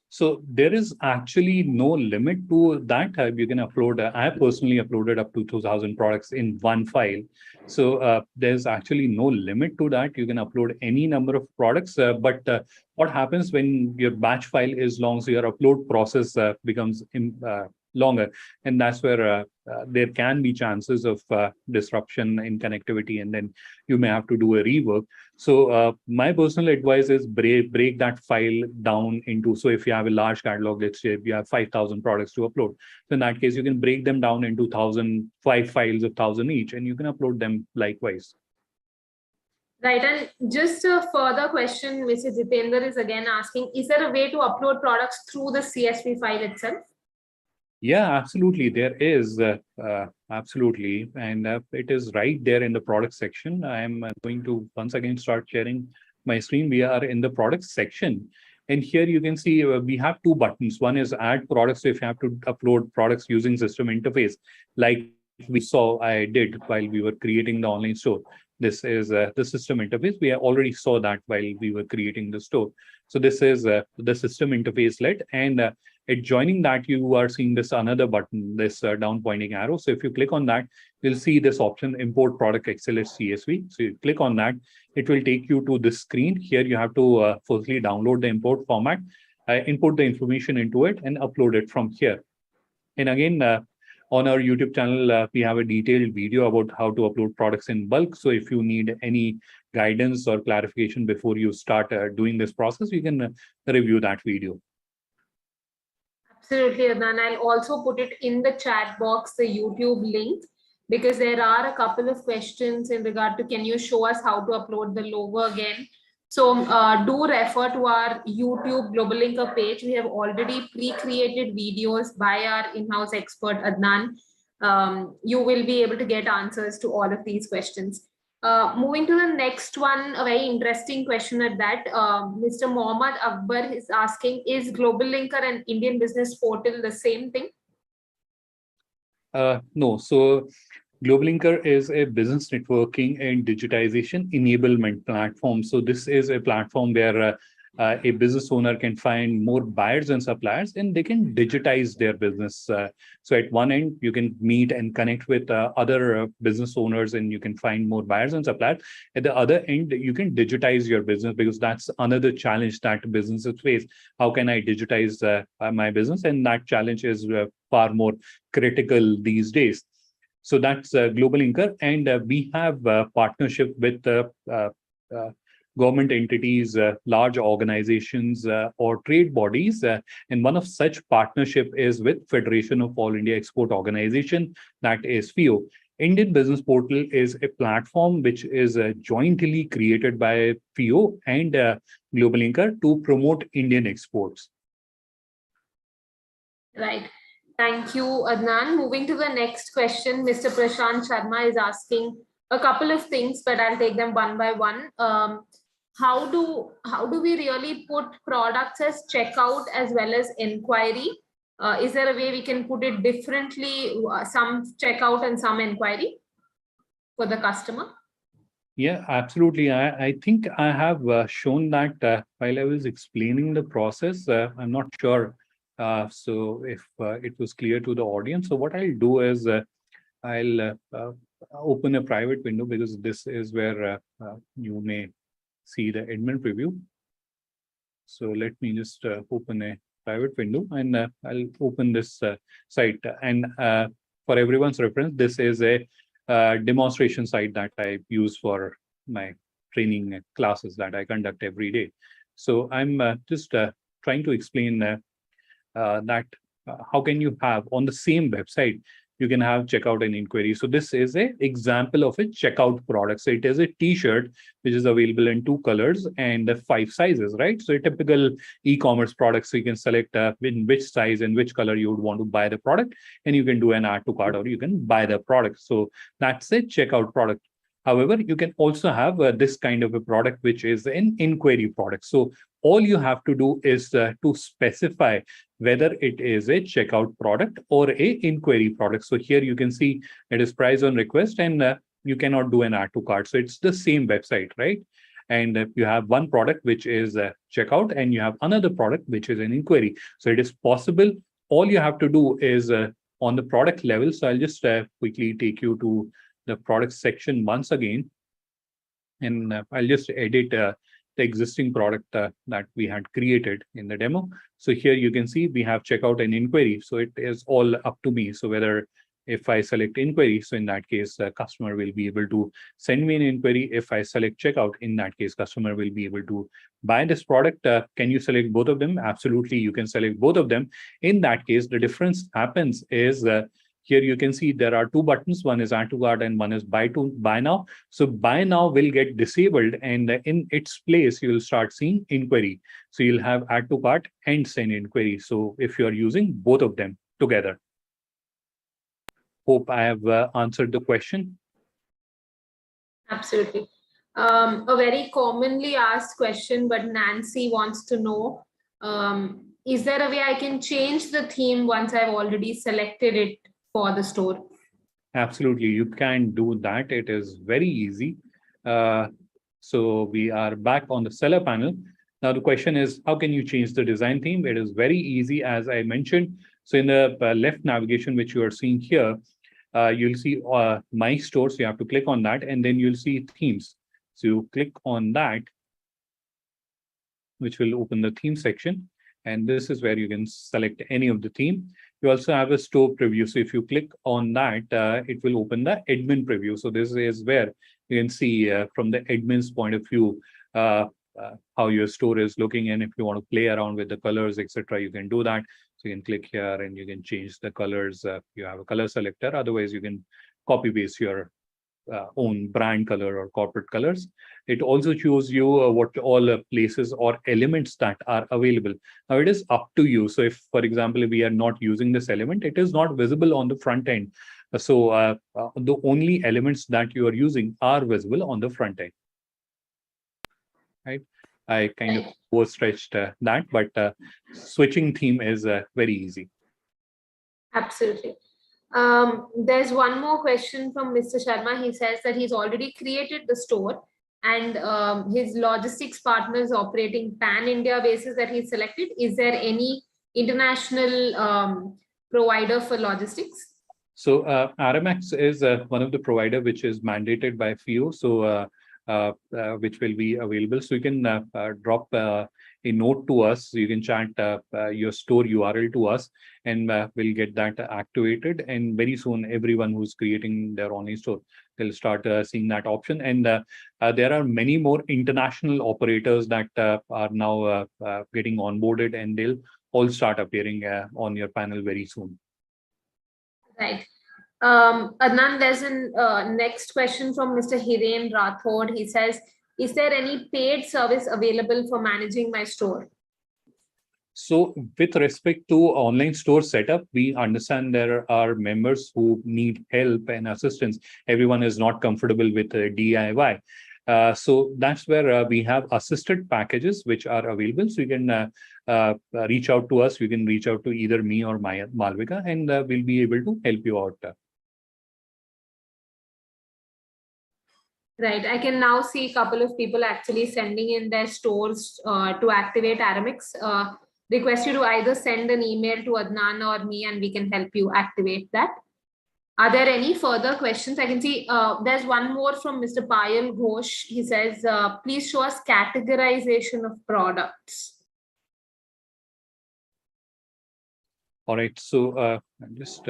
So there is actually no limit to that. You can upload, I personally uploaded up to 2,000 products in one file. So there's actually no limit to that. You can upload any number of products, but what happens when your batch file is long, so your upload process becomes longer. And that's where there can be chances of disruption in connectivity, and then you may have to do a rework. So my personal advice is break that file down into, so if you have a large catalog, let's say you have 5,000 products to upload. So in that case, you can break them down into 5 files of 1,000 each, and you can upload them likewise. Right. And just a further question, Mr. Jitendra is again asking, is there a way to upload products through the CSV file itself? Yeah, absolutely. There is absolutely. And it is right there in the product section. I'm going to once again start sharing my screen. We are in the product section. And here you can see we have 2 buttons. One is add products. So if you have to upload products using system interface, like we saw I did while we were creating the online store. This is the system interface. We already saw that while we were creating the store. So this is the system interface led. And Adjoining that, you are seeing this another button, this down pointing arrow. So if you click on that, you'll see this option, import product XLS CSV. So you click on that, it will take you to this screen. Here you have to firstly download the import format, input the information into it, and upload it from here. And again, on our YouTube channel, we have a detailed video about how to upload products in bulk. So if you need any guidance or clarification before you start doing this process, you can review that video. Absolutely, Adnan. I'll also put it in the chat box, the YouTube link, because there are a couple of questions in regard to, can you show us how to upload the logo again? So do refer to our YouTube Global Linker page. We have already pre-created videos by our in-house expert, Adnan. You will be able to get answers to all of these questions. Moving to the next one, a very interesting question at that. Mr. Mohammad Akbar is asking, is Global Linker and Indian Business Portal the same thing? No. So Global Linker is a business networking and digitization enablement platform. So this is a platform where a business owner can find more buyers and suppliers, and they can digitize their business. So at one end, you can meet and connect with other business owners, and you can find more buyers and suppliers. At the other end, you can digitize your business, because that's another challenge that businesses face. How can I digitize my business? And that challenge is far more critical these days. So that's Global Linker, and we have partnership with government entities, large organizations, or trade bodies. And one of such partnership is with Federation of All India Export Organization, that is FIO. Indian Business Portal is a platform which is jointly created by FIO and Global Linker to promote Indian exports. Right. Thank you, Adnan. Moving to the next question, Mr. Prashant Sharma is asking a couple of things, but I'll take them one by one. How do we really put products as checkout as well as inquiry? Is there a way we can put it differently, some checkout and some inquiry for the customer? Yeah, absolutely. I think I have shown that while I was explaining the process. I'm not sure. So if it was clear to the audience. So what I'll do is I'll open a private window, because this is where you may see the admin preview. So let me just open a private window, and I'll open this site. And for everyone's reference, this is a demonstration site that I use for my training classes that I conduct every day. So I'm just trying to explain that how can you have on the same website, you can have checkout and inquiry. So this is an example of a checkout product. So it is a t-shirt which is available in 2 colors and 5 sizes, right? So a typical e-commerce product. So you can select in which size and which color you would want to buy the product, and you can do an add to cart, or you can buy the product. So that's a checkout product. However, you can also have this kind of a product, which is an inquiry product. So all you have to do is to specify whether it is a checkout product or a inquiry product. So here you can see it is price on request, and you cannot do an add to cart. So it's the same website, right? And you have one product which is a checkout, and you have another product which is an inquiry. So it is possible. All you have to do is on the product level. So I'll just quickly take you to the product section once again, and I'll just edit the existing product that we had created in the demo. So here you can see we have checkout and inquiry. So it is all up to me. So whether if I select inquiry, so in that case, customer will be able to send me an inquiry. If I select checkout, in that case, customer will be able to buy this product. Can you select both of them? Absolutely, you can select both of them. In that case, the difference happens is here you can see there are 2 buttons. One is add to cart and one is buy now. So buy now will get disabled, and in its place, you will start seeing inquiry. So you'll have add to cart and send inquiry. So if you are using both of them together. Hope I have answered the question. Absolutely. A very commonly asked question, but Nancy wants to know, is there a way I can change the theme once I've already selected it for the store? Absolutely, you can do that. It is very easy. So we are back on the seller panel. Now, the question is, how can you change the design theme? It is very easy, as I mentioned. So in the left navigation, which you are seeing here, you'll see My Store. So you have to click on that, and then you'll see Themes. So you click on that, which will open the theme section. And this is where you can select any of the theme. You also have a store preview. So if you click on that, it will open the admin preview. So this is where you can see from the admin's point of view, how your store is looking. And if you want to play around with the colors, etc., you can do that. So you can click here and you can change the colors. You have a color selector. Otherwise, you can copy paste your own brand color or corporate colors. It also shows you what all places or elements that are available. Now it is up to you. So if, for example, if we are not using this element, it is not visible on the front end. So the only elements that you are using are visible on the front end. Right? I kind of overstretched that, but switching theme is very easy. Absolutely. There's one more question from Mr. Sharma. He says that he's already created the store and his logistics partner is operating pan-India basis that he's selected. Is there any international provider for logistics? So Aramax is one of the provider which is mandated by FIO. So which will be available. So you can drop a note to us. You can chat your store URL to us, and we'll get that activated. And very soon, everyone who's creating their online store, they'll start seeing that option. And there are many more international operators that are now getting onboarded, and they'll all start appearing on your panel very soon. Right. Adnan, there's a next question from Mr. Hiren Rathod. He says, is there any paid service available for managing my store? So with respect to online store setup, we understand there are members who need help and assistance. Everyone is not comfortable with DIY. So that's where we have assisted packages which are available. So you can reach out to us. You can reach out to either me or Malvika, and we'll be able to help you out. Right. I can now see a couple of people actually sending in their stores to activate Aramix. Request you to either send an email to Adnan or me, and we can help you activate that. Are there any further questions? I can see there's one more from Mr. Payal Ghosh. He says, please show us categorization of products. All right. So just...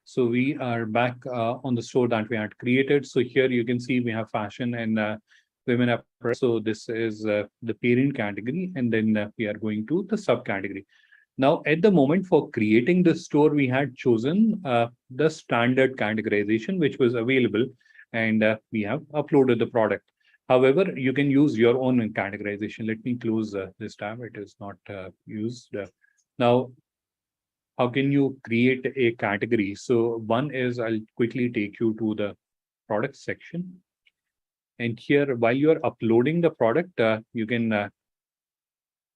So we are back on the store that we had created. So here you can see we have fashion and women apparel. So this is the parent category, and then we are going to the subcategory. Now, at the moment for creating the store, we had chosen the standard categorization, which was available, and we have uploaded the product. However, you can use your own categorization. Let me close this tab. It is not used. Now, how can you create a category? So one is, I'll quickly take you to the product section. And here, while you're uploading the product, you can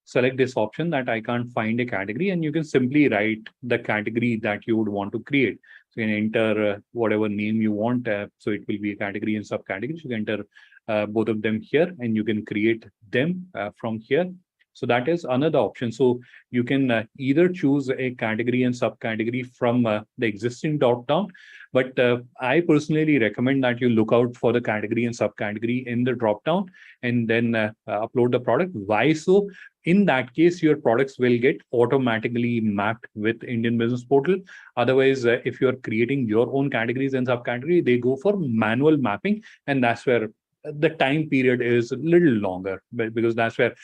select this option that I can't find a category, and you can simply write the category that you would want to create. So you can enter whatever name you want. So it will be a category and subcategory. You can enter both of them here, and you can create them from here. So that is another option. So you can either choose a category and subcategory from the existing drop-down, but I personally recommend that you look out for the category and subcategory in the drop-down and then upload the product. Why so? In that case, your products will get automatically mapped with Indian Business Portal. Otherwise, if you're creating your own categories and subcategory, they go for manual mapping, and that's where the time period is a little longer, because that's where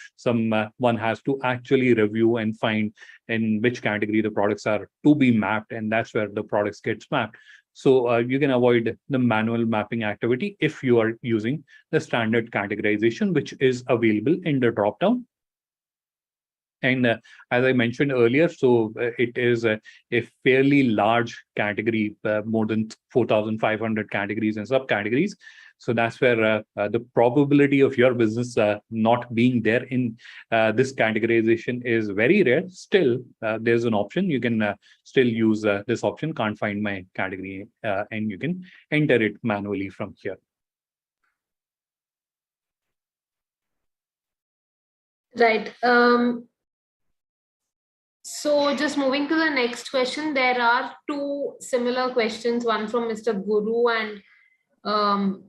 one has to actually review and find in which category the products are to be mapped, and that's where the products gets mapped. So you can avoid the manual mapping activity if you are using the standard categorization, which is available in the dropdown. And as I mentioned earlier, so it is a fairly large category, more than 4,500 categories and subcategories. So that's where the probability of your business not being there in this categorization is very rare. Still, there's an option. You can still use this option, can't find my category, and you can enter it manually from here. Right. So just moving to the next question, there are two similar questions, one from Mr. Guru and um,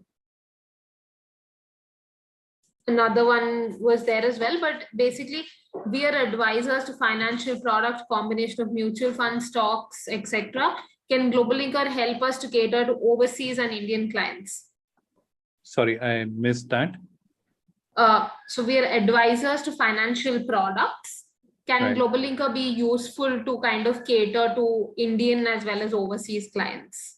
another one was there as well. But basically, we are advisors to financial product, combination of mutual funds, stocks, etc. Can Global Linker help us to cater to overseas and Indian clients? Sorry, I missed that. So we are advisors to financial products. Can Right. Global Linker be useful to kind of cater to Indian as well as overseas clients?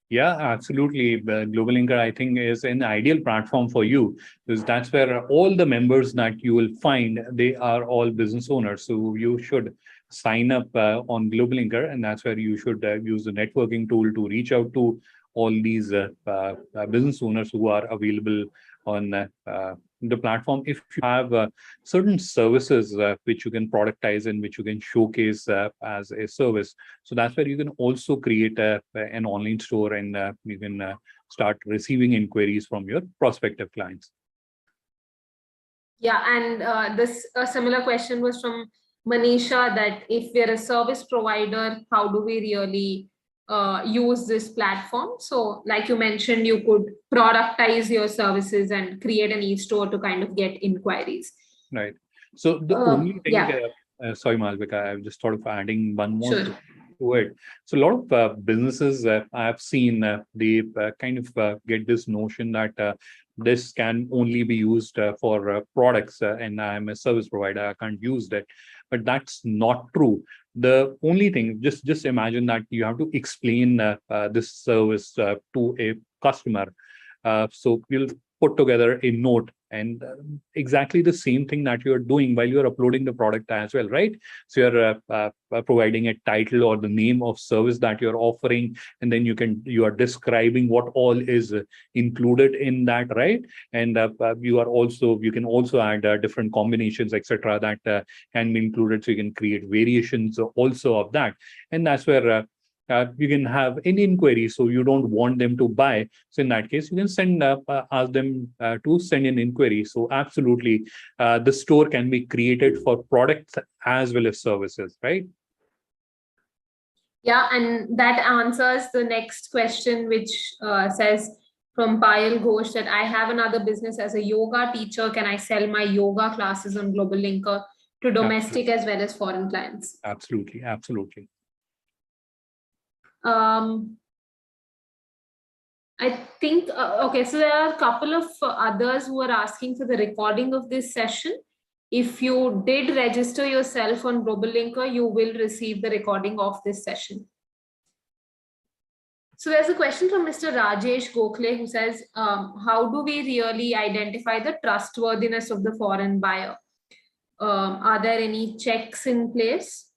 Yeah, absolutely. Global Linker, I think, is an ideal platform for you because that's where all the members that you will find, they are all business owners. So you should sign up on Global Linker, and that's where you should use the networking tool to reach out to all these business owners who are available on the platform. If you have certain services which you can productize and which you can showcase as a service, so that's where you can also create an online store and you can start receiving inquiries from your prospective clients. Yeah, and this a similar question was from Manisha, that if we're a service provider, how do we really use this platform? So, like you mentioned, you could productize your services and create an e-store to kind of get inquiries. Right. So the only thing, Yeah, sorry, Malvika, I just thought of adding one more sure. to it. So a lot of businesses I have seen, they kind of get this notion that this can only be used for products, and I'm a service provider, I can't use that. But that's not true. The only thing, just imagine that you have to explain this service to a customer. So you'll put together a note and exactly the same thing that you're doing while you're uploading the product as well, right? So you're providing a title or the name of service that you're offering, and then you are describing what all is included in that, right? And you can also add different combinations, etc., that can be included, so you can create variations also of that. And that's where you can have any inquiry, so you don't want them to buy. So in that case, you can ask them to send an inquiry. So absolutely, the store can be created for products as well as services, right? Yeah, and that answers the next question, which says from Payal Ghosh that I have another business as a yoga teacher. Can I sell my yoga classes on Global Linker to domestic Absolutely, as well as foreign clients? absolutely, absolutely. I think, okay, so there are a couple of others who are asking for the recording of this session. If you did register yourself on Global Linker, you will receive the recording of this session. So there's a question from Mr. Rajesh Gokhale who says, how do we really identify the trustworthiness of the foreign buyer? Are there any checks in place?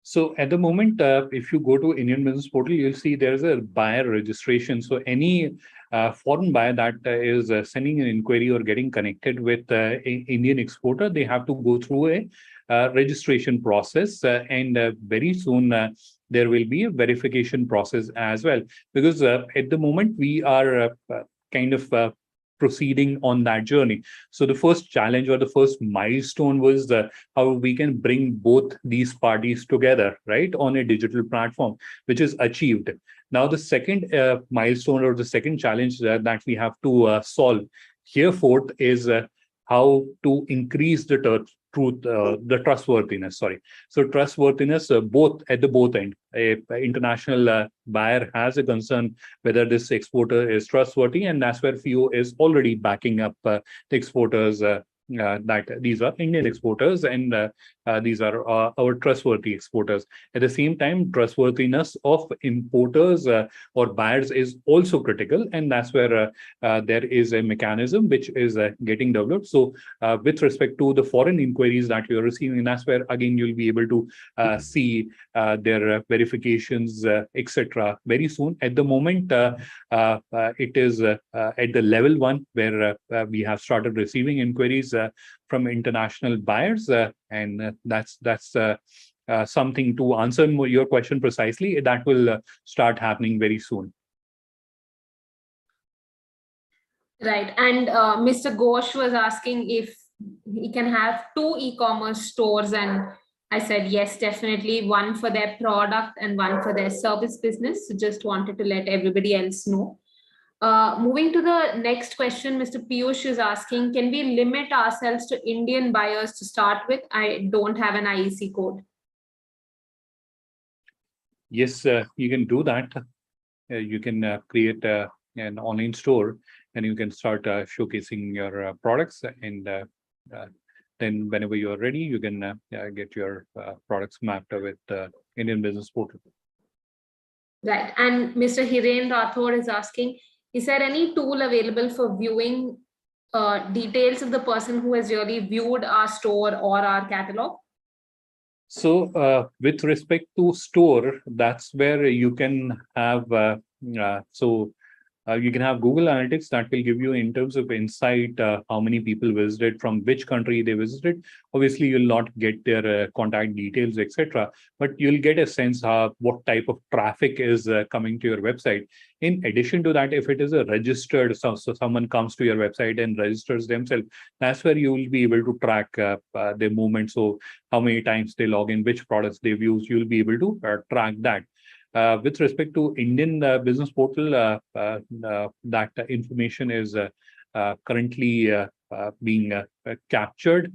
So at the moment, if you go to Indian Business Portal, you'll see there's a buyer registration. So any foreign buyer that is sending an inquiry or getting connected with an Indian exporter, they have to go through a registration process, and very soon there will be a verification process as well. Because at the moment we are kind of proceeding on that journey. So the first challenge or the first milestone was how we can bring both these parties together, right, on a digital platform, which is achieved. Now, the second milestone or the second challenge that we have to solve here forth is how to increase the the trustworthiness. Sorry. So trustworthiness both at the both end. A international buyer has a concern whether this exporter is trustworthy, and that's where FIO is already backing up the exporters. That these are Indian exporters, and these are our trustworthy exporters. At the same time, trustworthiness of importers or buyers is also critical, and that's where there is a mechanism which is getting developed. So, with respect to the foreign inquiries that you're receiving, that's where again you'll be able to see their verifications, etc. very soon. At the moment, it is at the level 1 where we have started receiving inquiries from international buyers, and that's something to answer your question precisely. That will start happening very soon. Right, and Mr. Ghosh was asking if he can have 2 e-commerce stores, and I said yes, definitely, one for their product and one for their service business. So just wanted to let everybody else know. Moving to the next question, Mr. Piyush is asking, can we limit ourselves to Indian buyers to start with? I don't have an IEC code. Yes, you can do that. You can create an online store, and you can start showcasing your products, and then whenever you are ready, you can get your products mapped with Indian Business Portal. Right. And Mr. Hiren Rathod is asking, is there any tool available for viewing details of the person who has really viewed our store or our catalog? So with respect to store, that's where you can have you can have Google Analytics that will give you in terms of insight how many people visited, from which country they visited. Obviously, you'll not get their contact details, etc., but you'll get a sense of what type of traffic is coming to your website. In addition to that, if it is a registered, so someone comes to your website and registers themselves, that's where you will be able to track their movement. So how many times they log in, which products they've used, you'll be able to track that. With respect to Indian Business Portal, that information is currently being captured.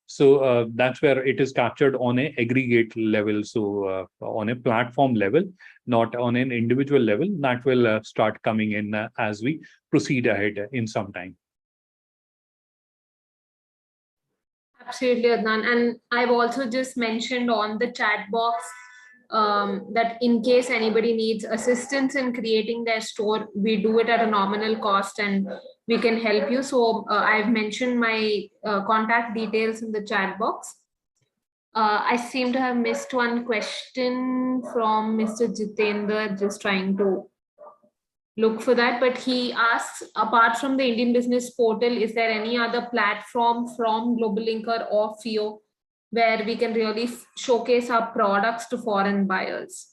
So that's where it is captured on an aggregate level. So on a platform level, not on an individual level. That will start coming in as we proceed ahead in some time. Absolutely, Adnan. And I've also just mentioned on the chat box that in case anybody needs assistance in creating their store, we do it at a nominal cost and we can help you. So I've mentioned my contact details in the chat box. I seem to have missed one question from Mr. Jitendra, just trying to look for that. But he asks, apart from the Indian Business Portal, is there any other platform from Global Linker or FIO where we can really showcase our products to foreign buyers?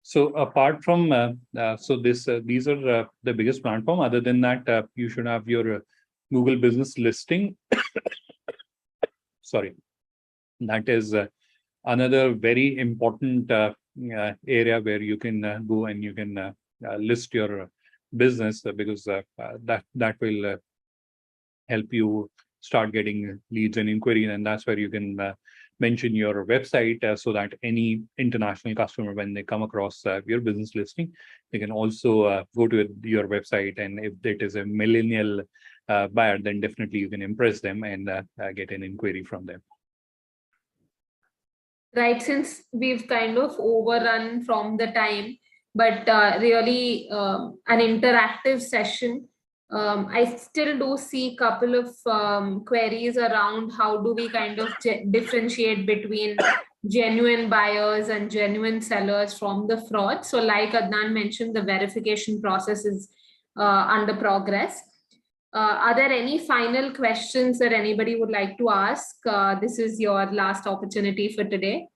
So apart from these are the biggest platform. Other than that, you should have your Google Business Listing. Sorry, that is another very important area where you can go and you can list your business, because that will help you start getting leads and inquiries, and that's where you can mention your website so that any international customer, when they come across your business listing, they can also go to your website, and if it is a millennial buyer, then definitely you can impress them and get an inquiry from them. Right, since we've kind of overrun from the time, but really an interactive session. I still do see a couple of queries around how do we kind of differentiate between genuine buyers and genuine sellers from the fraud. So like Adnan mentioned, the verification process is under progress. Are there any final questions that anybody would like to ask? This is your last opportunity for today.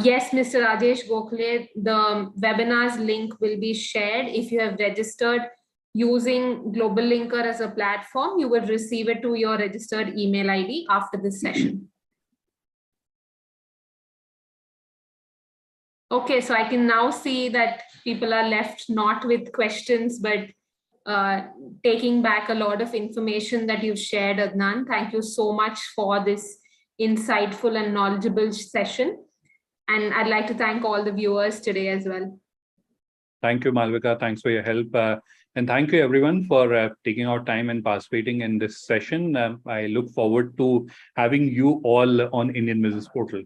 Yes, Mr. Rajesh Gokhale, the webinar's link will be shared. If you have registered using Global Linker as a platform, you will receive it to your registered email ID after this session. Okay, so I can now see that people are left not with questions, but taking back a lot of information that you've shared, Adnan. Thank you so much for this insightful and knowledgeable session. And I'd like to thank all the viewers today as well. Thank you, Malvika. Thanks for your help. And thank you, everyone, for taking out time and participating in this session. I look forward to having you all on Indian Business Portal.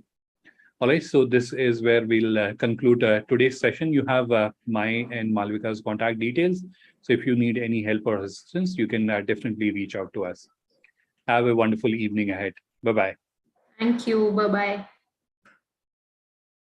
All right, so this is where we'll conclude today's session. You have my and Malvika's contact details. So if you need any help or assistance, you can definitely reach out to us. Have a wonderful evening ahead. Bye-bye. Thank you. Bye-bye.